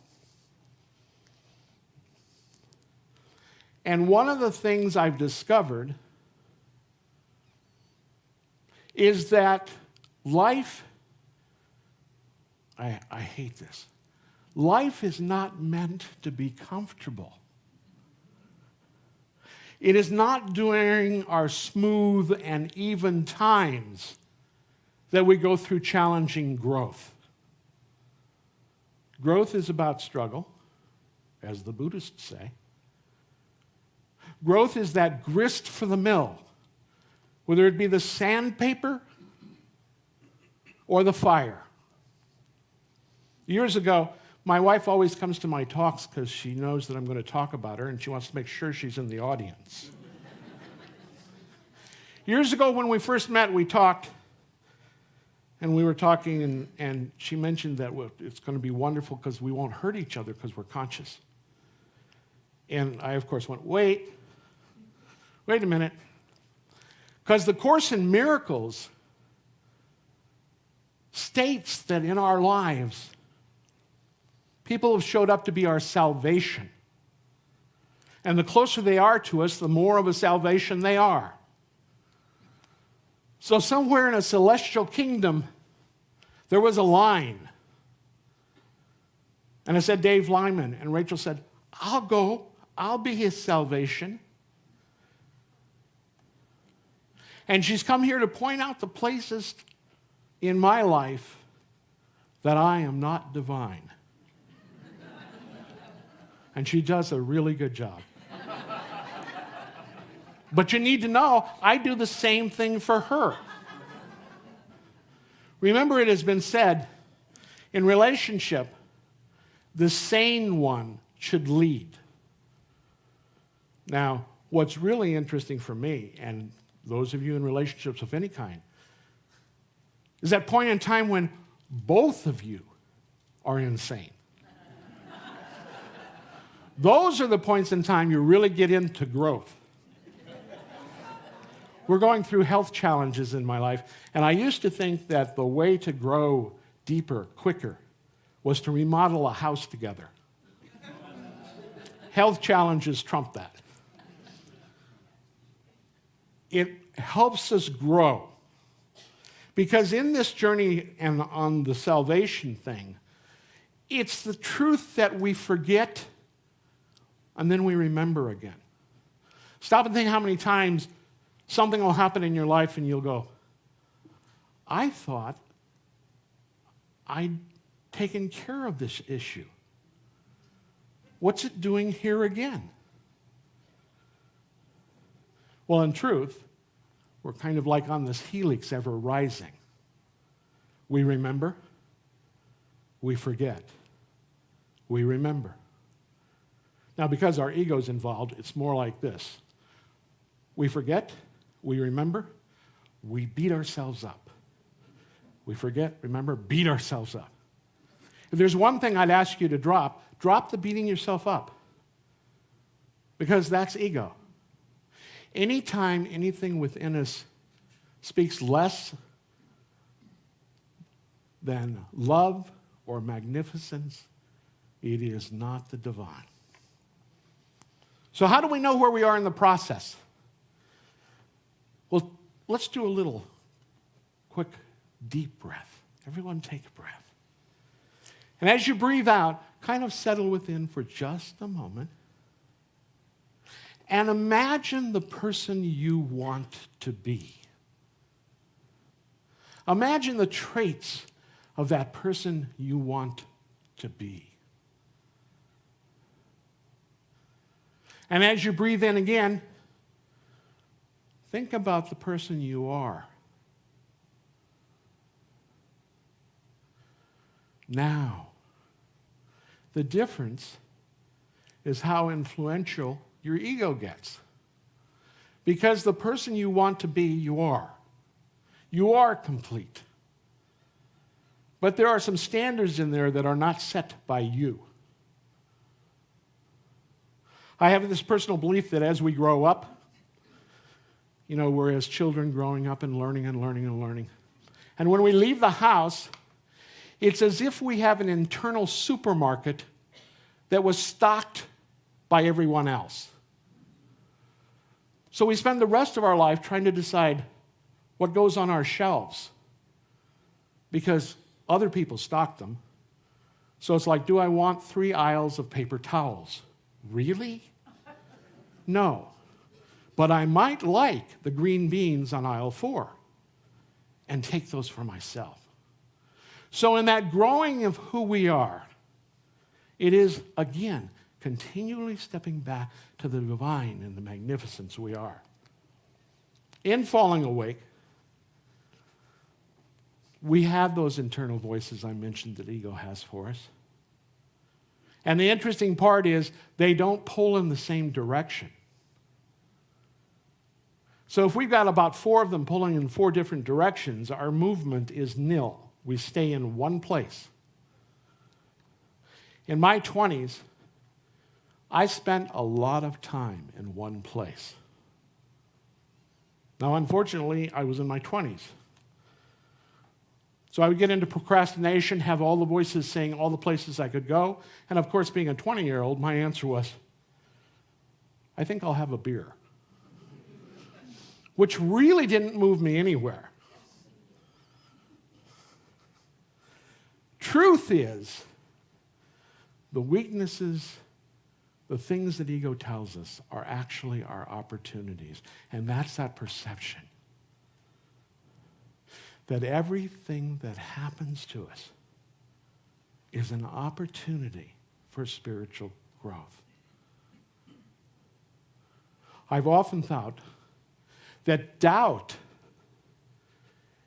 And one of the things I've discovered is that life, I hate this, life is not meant to be comfortable. It is not during our smooth and even times that we go through challenging growth. Growth is about struggle, as the Buddhists say. Growth is that grist for the mill, whether it be the sandpaper or the fire. Years ago, my wife always comes to my talks because she knows that I'm going to talk about her and she wants to make sure she's in the audience. Years ago when we first met, we talked, and we were talking, and she mentioned that it's going to be wonderful because we won't hurt each other because we're conscious. And I, of course, went, wait a minute. Because the Course in Miracles states that in our lives, people have showed up to be our salvation. And the closer they are to us, the more of a salvation they are. So somewhere in a celestial kingdom, there was a line. And I said, Dave Lyman. And Rachel said, I'll go. I'll be his salvation. And she's come here to point out the places in my life that I am not divine. And she does a really good job. But you need to know, I do the same thing for her. Remember, it has been said, in relationship, the sane one should lead. Now, what's really interesting for me, and those of you in relationships of any kind, is that point in time when both of you are insane. Those are the points in time you really get into growth. We're going through health challenges in my life, and I used to think that the way to grow deeper, quicker, was to remodel a house together. Health challenges trump that. It helps us grow. Because in this journey and on the salvation thing, it's the truth that we forget and then we remember again. Stop and think how many times something will happen in your life and you'll go, I thought I'd taken care of this issue. What's it doing here again? Well, in truth, we're kind of like on this helix ever rising. We remember, we forget, we remember. Now, because our ego's involved, it's more like this. We forget, we remember, we beat ourselves up. We forget, remember, beat ourselves up. If there's one thing I'd ask you to drop the beating yourself up. Because that's ego. Anytime anything within us speaks less than love or magnificence, it is not the divine. So how do we know where we are in the process? Well, let's do a little quick, deep breath. Everyone take a breath. And as you breathe out, kind of settle within for just a moment. And imagine the person you want to be. Imagine the traits of that person you want to be. And as you breathe in again, think about the person you are. Now, the difference is how influential your ego gets. Because the person you want to be, you are. You are complete. But there are some standards in there that are not set by you. I have this personal belief that as we grow up, we're as children growing up and learning and learning and learning. And when we leave the house, it's as if we have an internal supermarket that was stocked by everyone else. So we spend the rest of our life trying to decide what goes on our shelves because other people stock them. So it's like, do I want 3 aisles of paper towels? Really? No. But I might like the green beans on aisle 4 and take those for myself. So in that growing of who we are, it is, again, continually stepping back to the divine and the magnificence we are. In falling awake, we have those internal voices I mentioned that ego has for us. And the interesting part is they don't pull in the same direction. So if we've got about 4 of them pulling in 4 different directions, our movement is nil. We stay in one place. In my 20s, I spent a lot of time in one place. Now, unfortunately, I was in my 20s. So I would get into procrastination, have all the voices saying all the places I could go. And of course, being a 20-year-old, my answer was, I think I'll have a beer. Which really didn't move me anywhere. Truth is, the weaknesses, the things that ego tells us are actually our opportunities. And that's that perception. That everything that happens to us is an opportunity for spiritual growth. I've often thought that doubt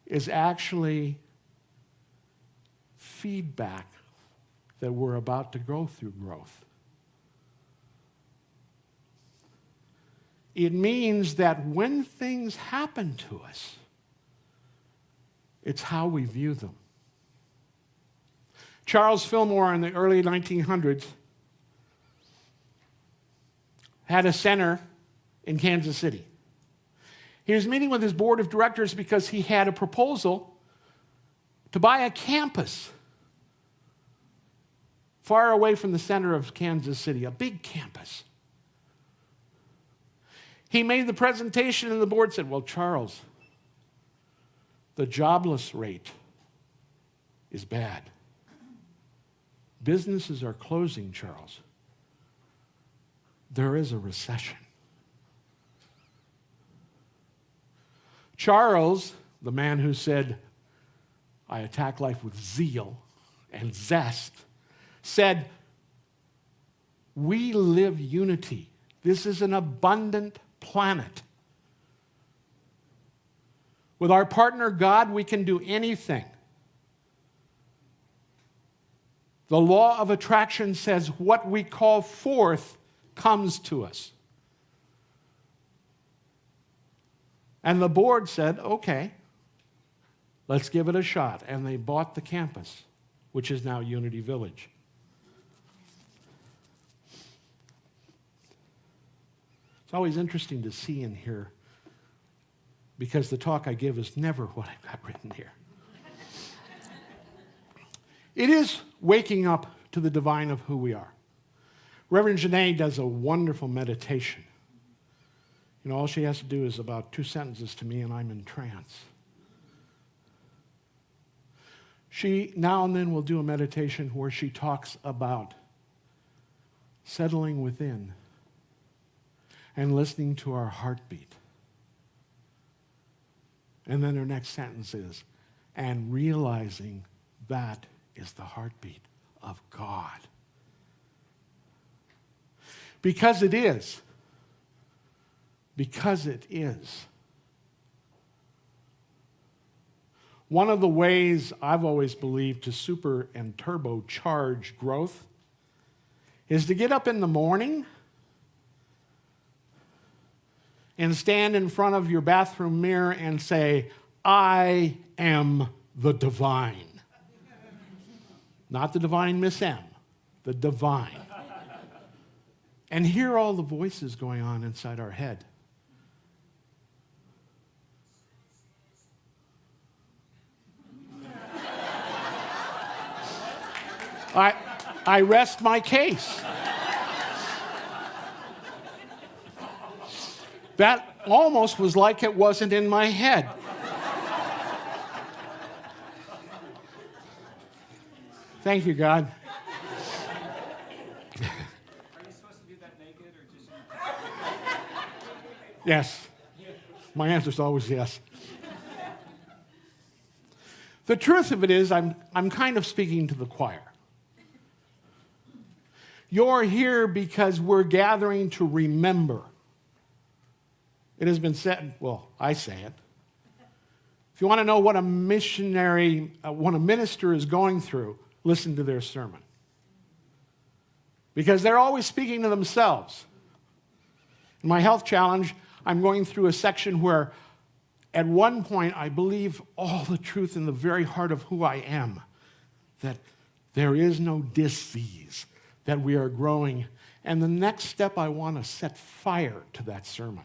is actually feedback that we're about to go through growth. It means that when things happen to us, it's how we view them. Charles Fillmore in the early 1900s had a center in Kansas City. He was meeting with his board of directors because he had a proposal to buy a campus far away from the center of Kansas City, a big campus. He made the presentation and the board said, well, Charles, the jobless rate is bad. Businesses are closing, Charles. There is a recession. Charles, the man who said, I attack life with zeal and zest, said, we live unity. This is an abundant planet. With our partner God, we can do anything. The law of attraction says what we call forth comes to us. And the board said, okay, let's give it a shot. And they bought the campus, which is now Unity Village. It's always interesting to see and hear, because the talk I give is never what I've got written here. It is waking up to the divine of who we are. Reverend Janae does a wonderful meditation. You know, all she has to do is about 2 sentences to me, and I'm in trance. She now and then will do a meditation where she talks about settling within and listening to our heartbeat. And then her next sentence is, and realizing that is the heartbeat of God. Because it is. Because it is. One of the ways I've always believed to super and turbocharge growth is to get up in the morning and stand in front of your bathroom mirror and say, I am the divine. Not the divine Miss M, the divine. And hear all the voices going on inside our head. I rest my case. That almost was like it wasn't in my head. Thank you, God. Are you supposed to do that naked or just... Yes. My answer is always yes. The truth of it is, I'm kind of speaking to the choir. You're here because we're gathering to remember. It has been said, well, I say it. If you want to know what a missionary, what a minister is going through, listen to their sermon. Because they're always speaking to themselves. In my health challenge, I'm going through a section where at one point I believe all the truth in the very heart of who I am, that there is no disease, that we are growing. And the next step, I want to set fire to that sermon.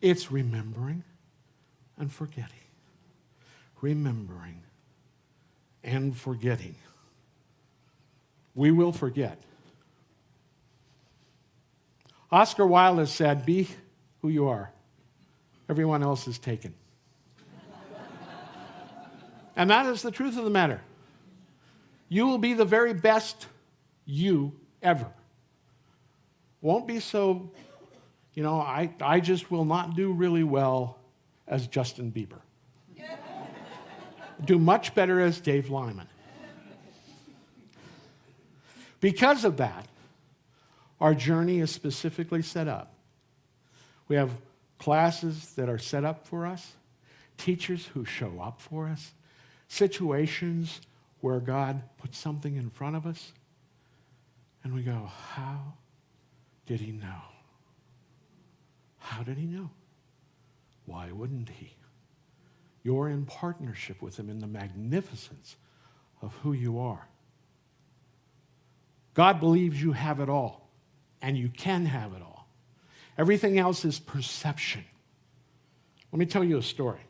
It's remembering and forgetting. Remembering and forgetting. We will forget. Oscar Wilde has said, be who you are. Everyone else is taken. And that is the truth of the matter. You will be the very best you ever. Won't be so, I just will not do really well as Justin Bieber. Do much better as Dave Lyman. Because of that, our journey is specifically set up. We have classes that are set up for us, teachers who show up for us, situations where God puts something in front of us, and we go, how did he know? How did he know? Why wouldn't he? You're in partnership with him in the magnificence of who you are. God believes you have it all, and you can have it all. Everything else is perception. Let me tell you a story.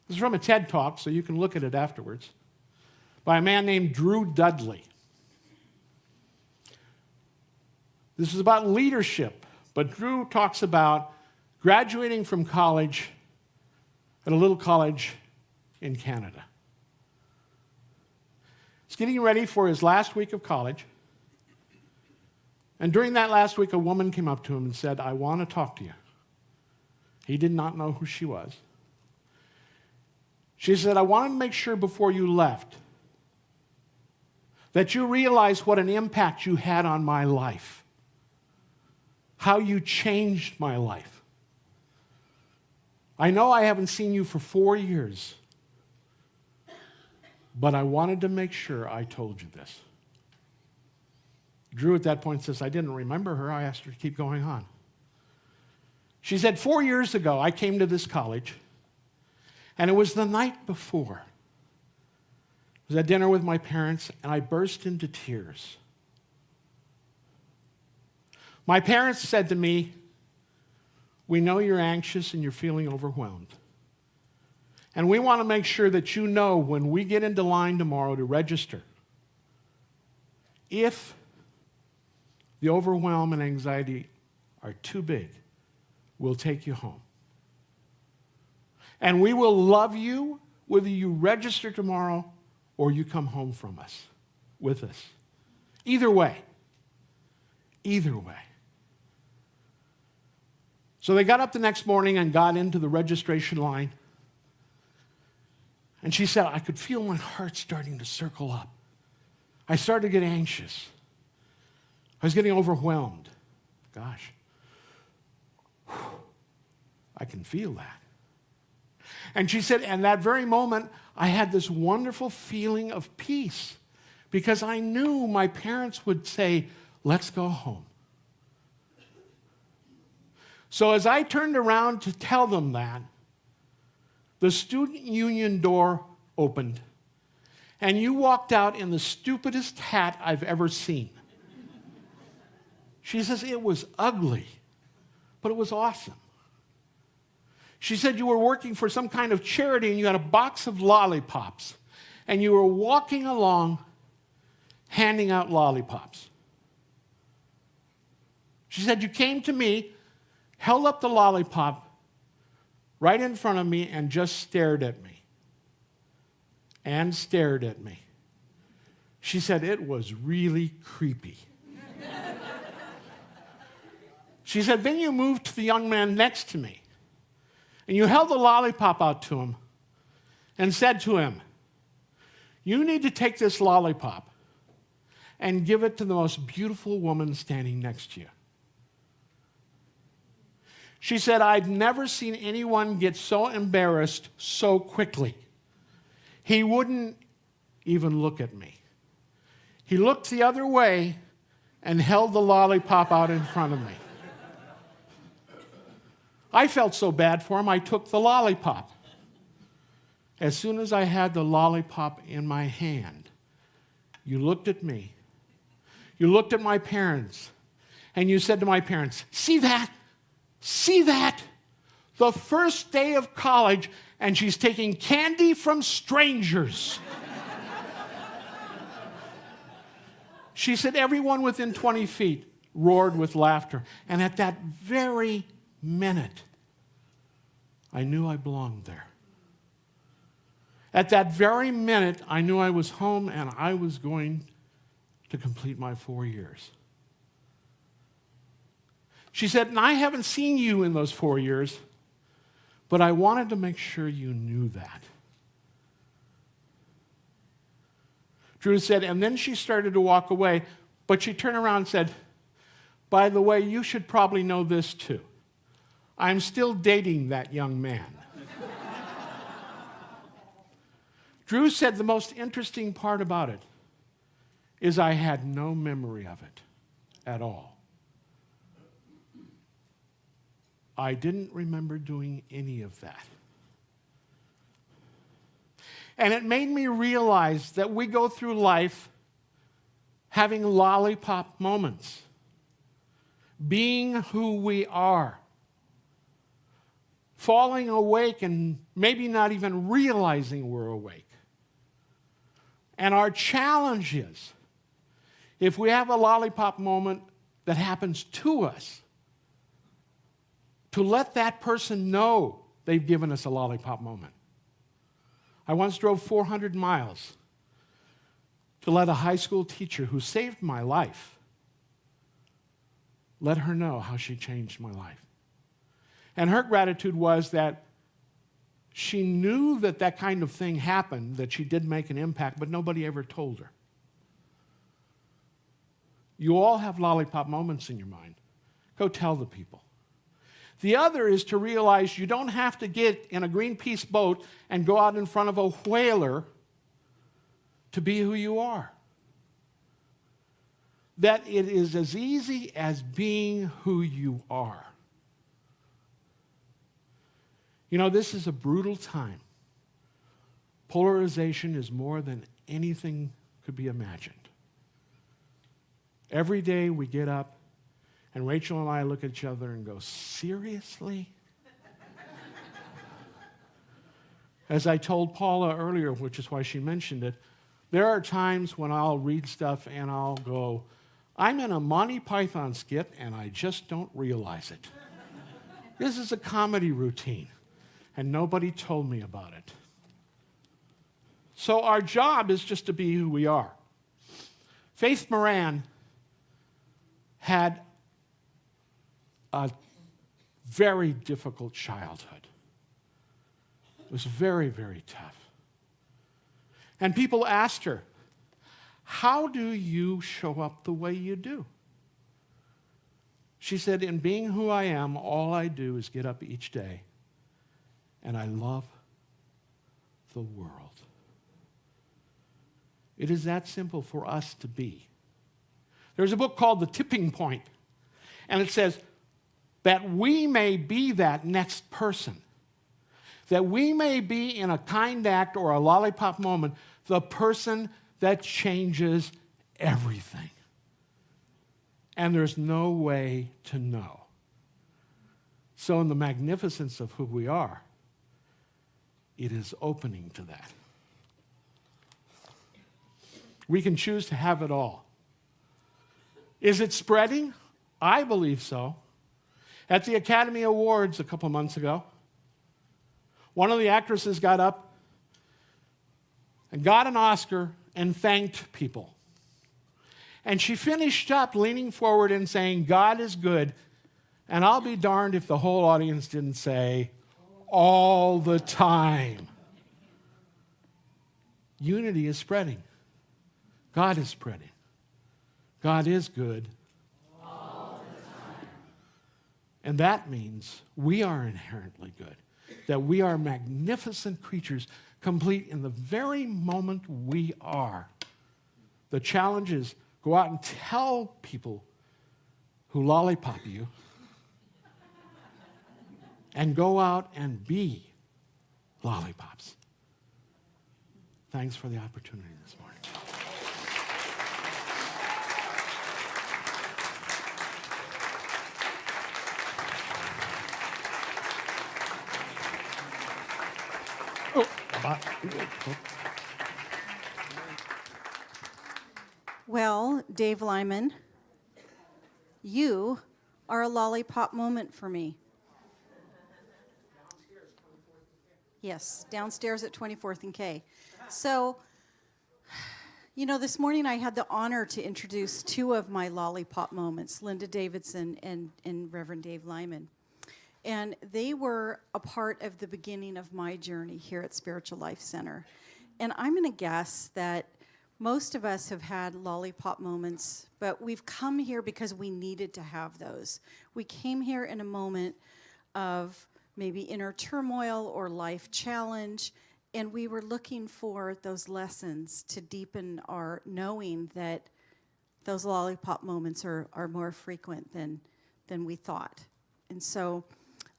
This is from a TED Talk, so you can look at it afterwards, by a man named Drew Dudley. This is about leadership, but Drew talks about graduating from college at a little college in Canada. He's getting ready for his last week of college, and during that last week, a woman came up to him and said, I want to talk to you. He did not know who she was. She said, I wanted to make sure before you left that you realize what an impact you had on my life, how you changed my life. I know I haven't seen you for 4 years, but I wanted to make sure I told you this. Drew at that point says, I didn't remember her. I asked her to keep going on. She said, 4 years ago, I came to this college, and it was the night before. I was at dinner with my parents, and I burst into tears. My parents said to me, we know you're anxious and you're feeling overwhelmed. And we want to make sure that you know when we get into line tomorrow to register, if the overwhelm and anxiety are too big, we'll take you home. And we will love you whether you register tomorrow or you come home from us, with us. Either way. Either way. So they got up the next morning and got into the registration line. And she said, I could feel my heart starting to circle up. I started to get anxious. I was getting overwhelmed. Gosh. I can feel that. And she said, and that very moment, I had this wonderful feeling of peace because I knew my parents would say, let's go home. So as I turned around to tell them that, the student union door opened, and you walked out in the stupidest hat I've ever seen. She says, it was ugly, but it was awesome. She said you were working for some kind of charity and you had a box of lollipops, and you were walking along handing out lollipops. She said you came to me, held up the lollipop right in front of me, and just stared at me. And stared at me. She said it was really creepy. She said, then you moved to the young man next to me, and you held the lollipop out to him and said to him, you need to take this lollipop and give it to the most beautiful woman standing next to you. She said, I'd never seen anyone get so embarrassed so quickly. He wouldn't even look at me. He looked the other way and held the lollipop out in front of me. I felt so bad for him, I took the lollipop. As soon as I had the lollipop in my hand, you looked at me. You looked at my parents, and you said to my parents, see that? See that? The first day of college, and she's taking candy from strangers. She said everyone within 20 feet roared with laughter. And at that very minute, I knew I belonged there. At that very minute, I knew I was home and I was going to complete my 4 years. She said, and I haven't seen you in those 4 years, but I wanted to make sure you knew that. Drew said, and then she started to walk away, but she turned around and said, by the way, you should probably know this too. I'm still dating that young man. Drew said the most interesting part about it is I had no memory of it at all. I didn't remember doing any of that. And it made me realize that we go through life having lollipop moments, being who we are, falling awake and maybe not even realizing we're awake. And our challenge is, if we have a lollipop moment that happens to us, to let that person know they've given us a lollipop moment. I once drove 400 miles to let a high school teacher who saved my life, let her know how she changed my life. And her gratitude was that she knew that that kind of thing happened, that she did make an impact, but nobody ever told her. You all have lollipop moments in your mind. Go tell the people. The other is to realize you don't have to get in a Greenpeace boat and go out in front of a whaler to be who you are. That it is as easy as being who you are. You know, this is a brutal time. Polarization is more than anything could be imagined. Every day we get up, and Rachel and I look at each other and go, seriously? As I told Paula earlier, which is why she mentioned it, there are times when I'll read stuff and I'll go, I'm in a Monty Python skit and I just don't realize it. This is a comedy routine, and nobody told me about it. So our job is just to be who we are. Faith Moran had a very difficult childhood. It was very, very tough. And people asked her, how do you show up the way you do? She said, in being who I am, all I do is get up each day, and I love the world. It is that simple for us to be. There's a book called The Tipping Point, and it says that we may be that next person, that we may be in a kind act or a lollipop moment, the person that changes everything. And there's no way to know. So in the magnificence of who we are, it is opening to that. We can choose to have it all. Is it spreading? I believe so. At the Academy Awards a couple months ago, one of the actresses got up and got an Oscar and thanked people. And she finished up leaning forward and saying, God is good, and I'll be darned if the whole audience didn't say, all the time. Unity is spreading. God is spreading. God is good. All the time. And that means we are inherently good, that we are magnificent creatures, complete in the very moment we are. The challenge is go out and tell people who lollipop you, and go out and be lollipops. Thanks for the opportunity this morning. Well, Dave Lyman, you are a lollipop moment for me. Yes, downstairs at 24th and K. So, you know, this morning I had the honor to introduce two of my lollipop moments, Linda Davidson and Reverend Dave Lyman. And they were a part of the beginning of my journey here at Spiritual Life Center. And I'm going to guess that most of us have had lollipop moments, but we've come here because we needed to have those. We came here in a moment of maybe inner turmoil or life challenge, and we were looking for those lessons to deepen our knowing that those lollipop moments are more frequent than we thought. And so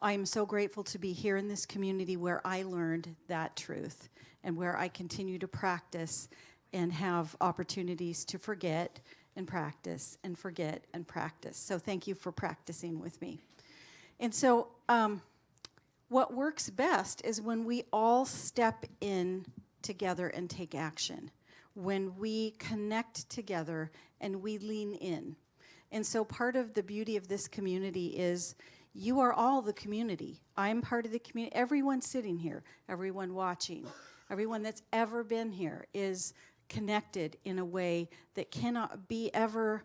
I am so grateful to be here in this community where I learned that truth and where I continue to practice and have opportunities to forget and practice and forget and practice. So thank you for practicing with me. And so what works best is when we all step in together and take action, when we connect together and we lean in. And so part of the beauty of this community is you are all the community. I'm part of the community. Everyone sitting here, everyone watching, everyone that's ever been here is connected in a way that cannot be ever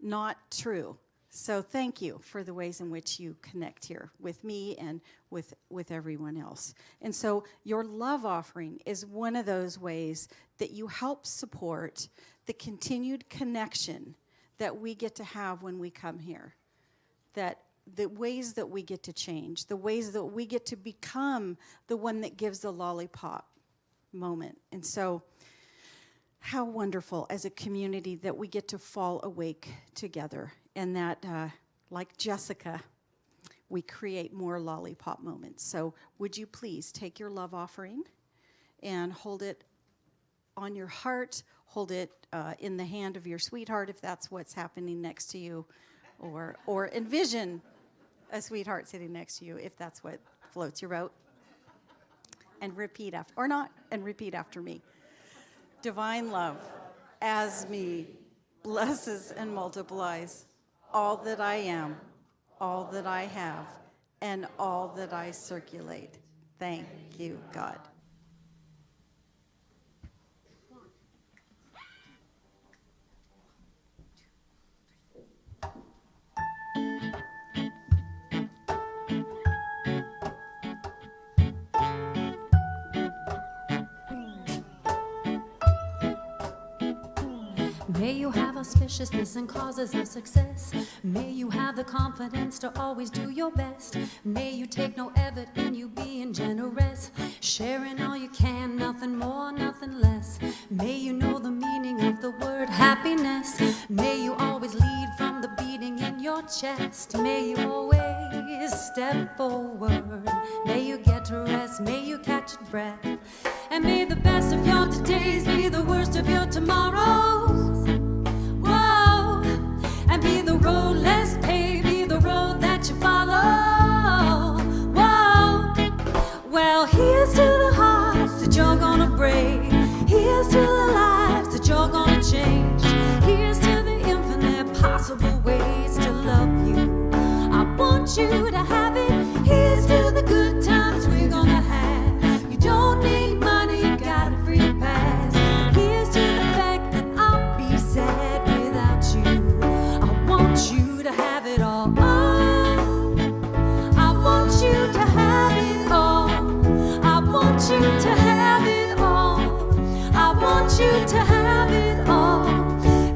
not true. So thank you for the ways in which you connect here with me and with everyone else. And so your love offering is one of those ways that you help support the continued connection that we get to have when we come here. That the ways that we get to change, the ways that we get to become the one that gives the lollipop moment. And so how wonderful as a community that we get to fall awake together and that, like Jessica, we create more lollipop moments. So would you please take your love offering and hold it on your heart, hold it in the hand of your sweetheart if that's what's happening next to you, or envision a sweetheart sitting next to you if that's what floats your boat. And repeat after, or not, and repeat after me. Divine love, as me, blesses and multiplies all that I am, all that I have, and all that I circulate. Thank you, God. May you have auspiciousness and causes of success. May you have the confidence to always do your best. May you take no effort in you being generous, sharing all you can, nothing more, nothing less. May you know the meaning of the word happiness. May you always lead from the beating in your chest. May you always step forward. May you get to rest. May you catch your breath. And may the best of your todays be the worst of your tomorrows. Whoa, and be the road less paved, be the road that you follow. Whoa, well, here's to the hearts that you're gonna break. Here's to the lives that you're gonna change. Here's to the infinite possible ways to love you. I want you to have it. Here's to the good times we're gonna have. You don't need money, you got a free pass. Here's to the fact that I'll be sad without you. I want you to have it all. Oh, I want you to have it all. I want you to have it all. I want you to have it all.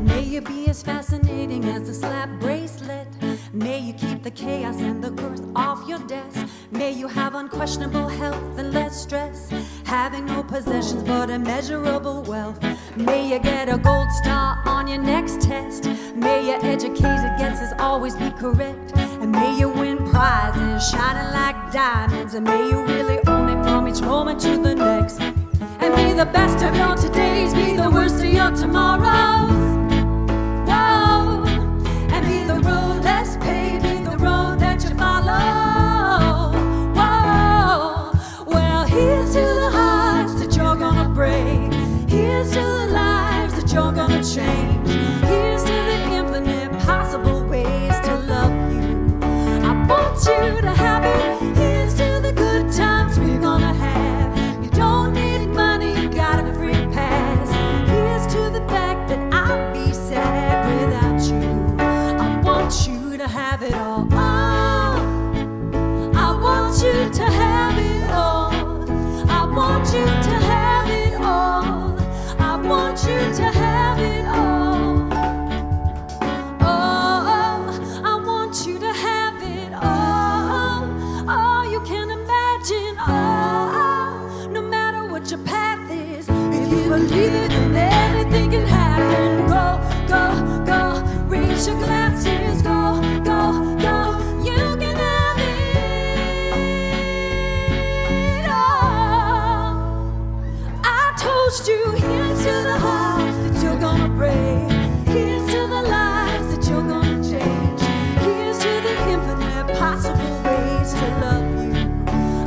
May you be as fascinating as a slap bracelet. May you keep the chaos and the girth off your desk. May you have unquestionable health and less stress. Having no possessions but immeasurable wealth. May you get a gold star on your next test. May your educated guesses always be correct. And may you win prizes shining like diamonds. And may you really own it from each moment to the next. And may the best of your todays be the worst of your tomorrows. Whoa, and be the road less paved, be the road that you follow. Whoa, well, here's to the hearts that you're gonna break. Here's to the lives that you're gonna change. Here's to the infinite possible ways to love you. I want you to have it. Here's to the good times we're gonna have. You don't need money, you got a free pass. Here's to the fact that I'll be sad without you. I want you to have it all. Oh, I want you to have it all. I want you to have it all. I want you to have it all. anything can happen. Go, go, go, reach your glasses. Go, go, go, you can have it all. I toast you, here's to the hearts that you're gonna break. Here's to the lives that you're gonna change. Here's to the infinite possible ways to love you.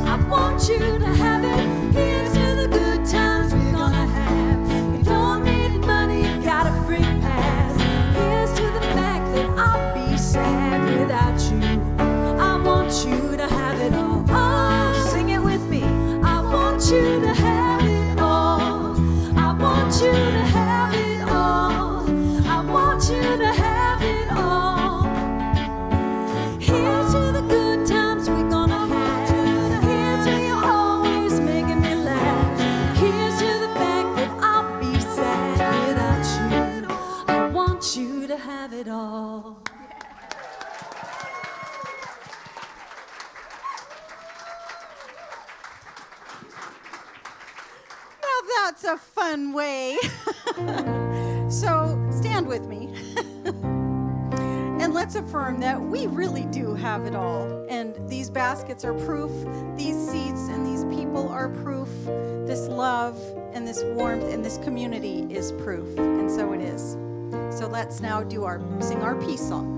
I want you to have it. Here's to the good times we're gonna have. You don't need money, you got a free pass. Here's to the fact that I'll be sad without you. I want you to have it all. Oh, sing it with me. I want you to have it all. I want you to have it all. I want you to have it all. Here's to the good times we're gonna have. Here's to you always making me laugh. Here's to the fact that I'll be sad without you. I want you to have it all. Now that's a fun way. So stand with me. And let's affirm that we really do have it all. And these baskets are proof. These seats and these people are proof. This love and this warmth and this community is proof. And so it is. So let's now sing our peace song.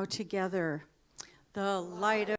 Together, the light of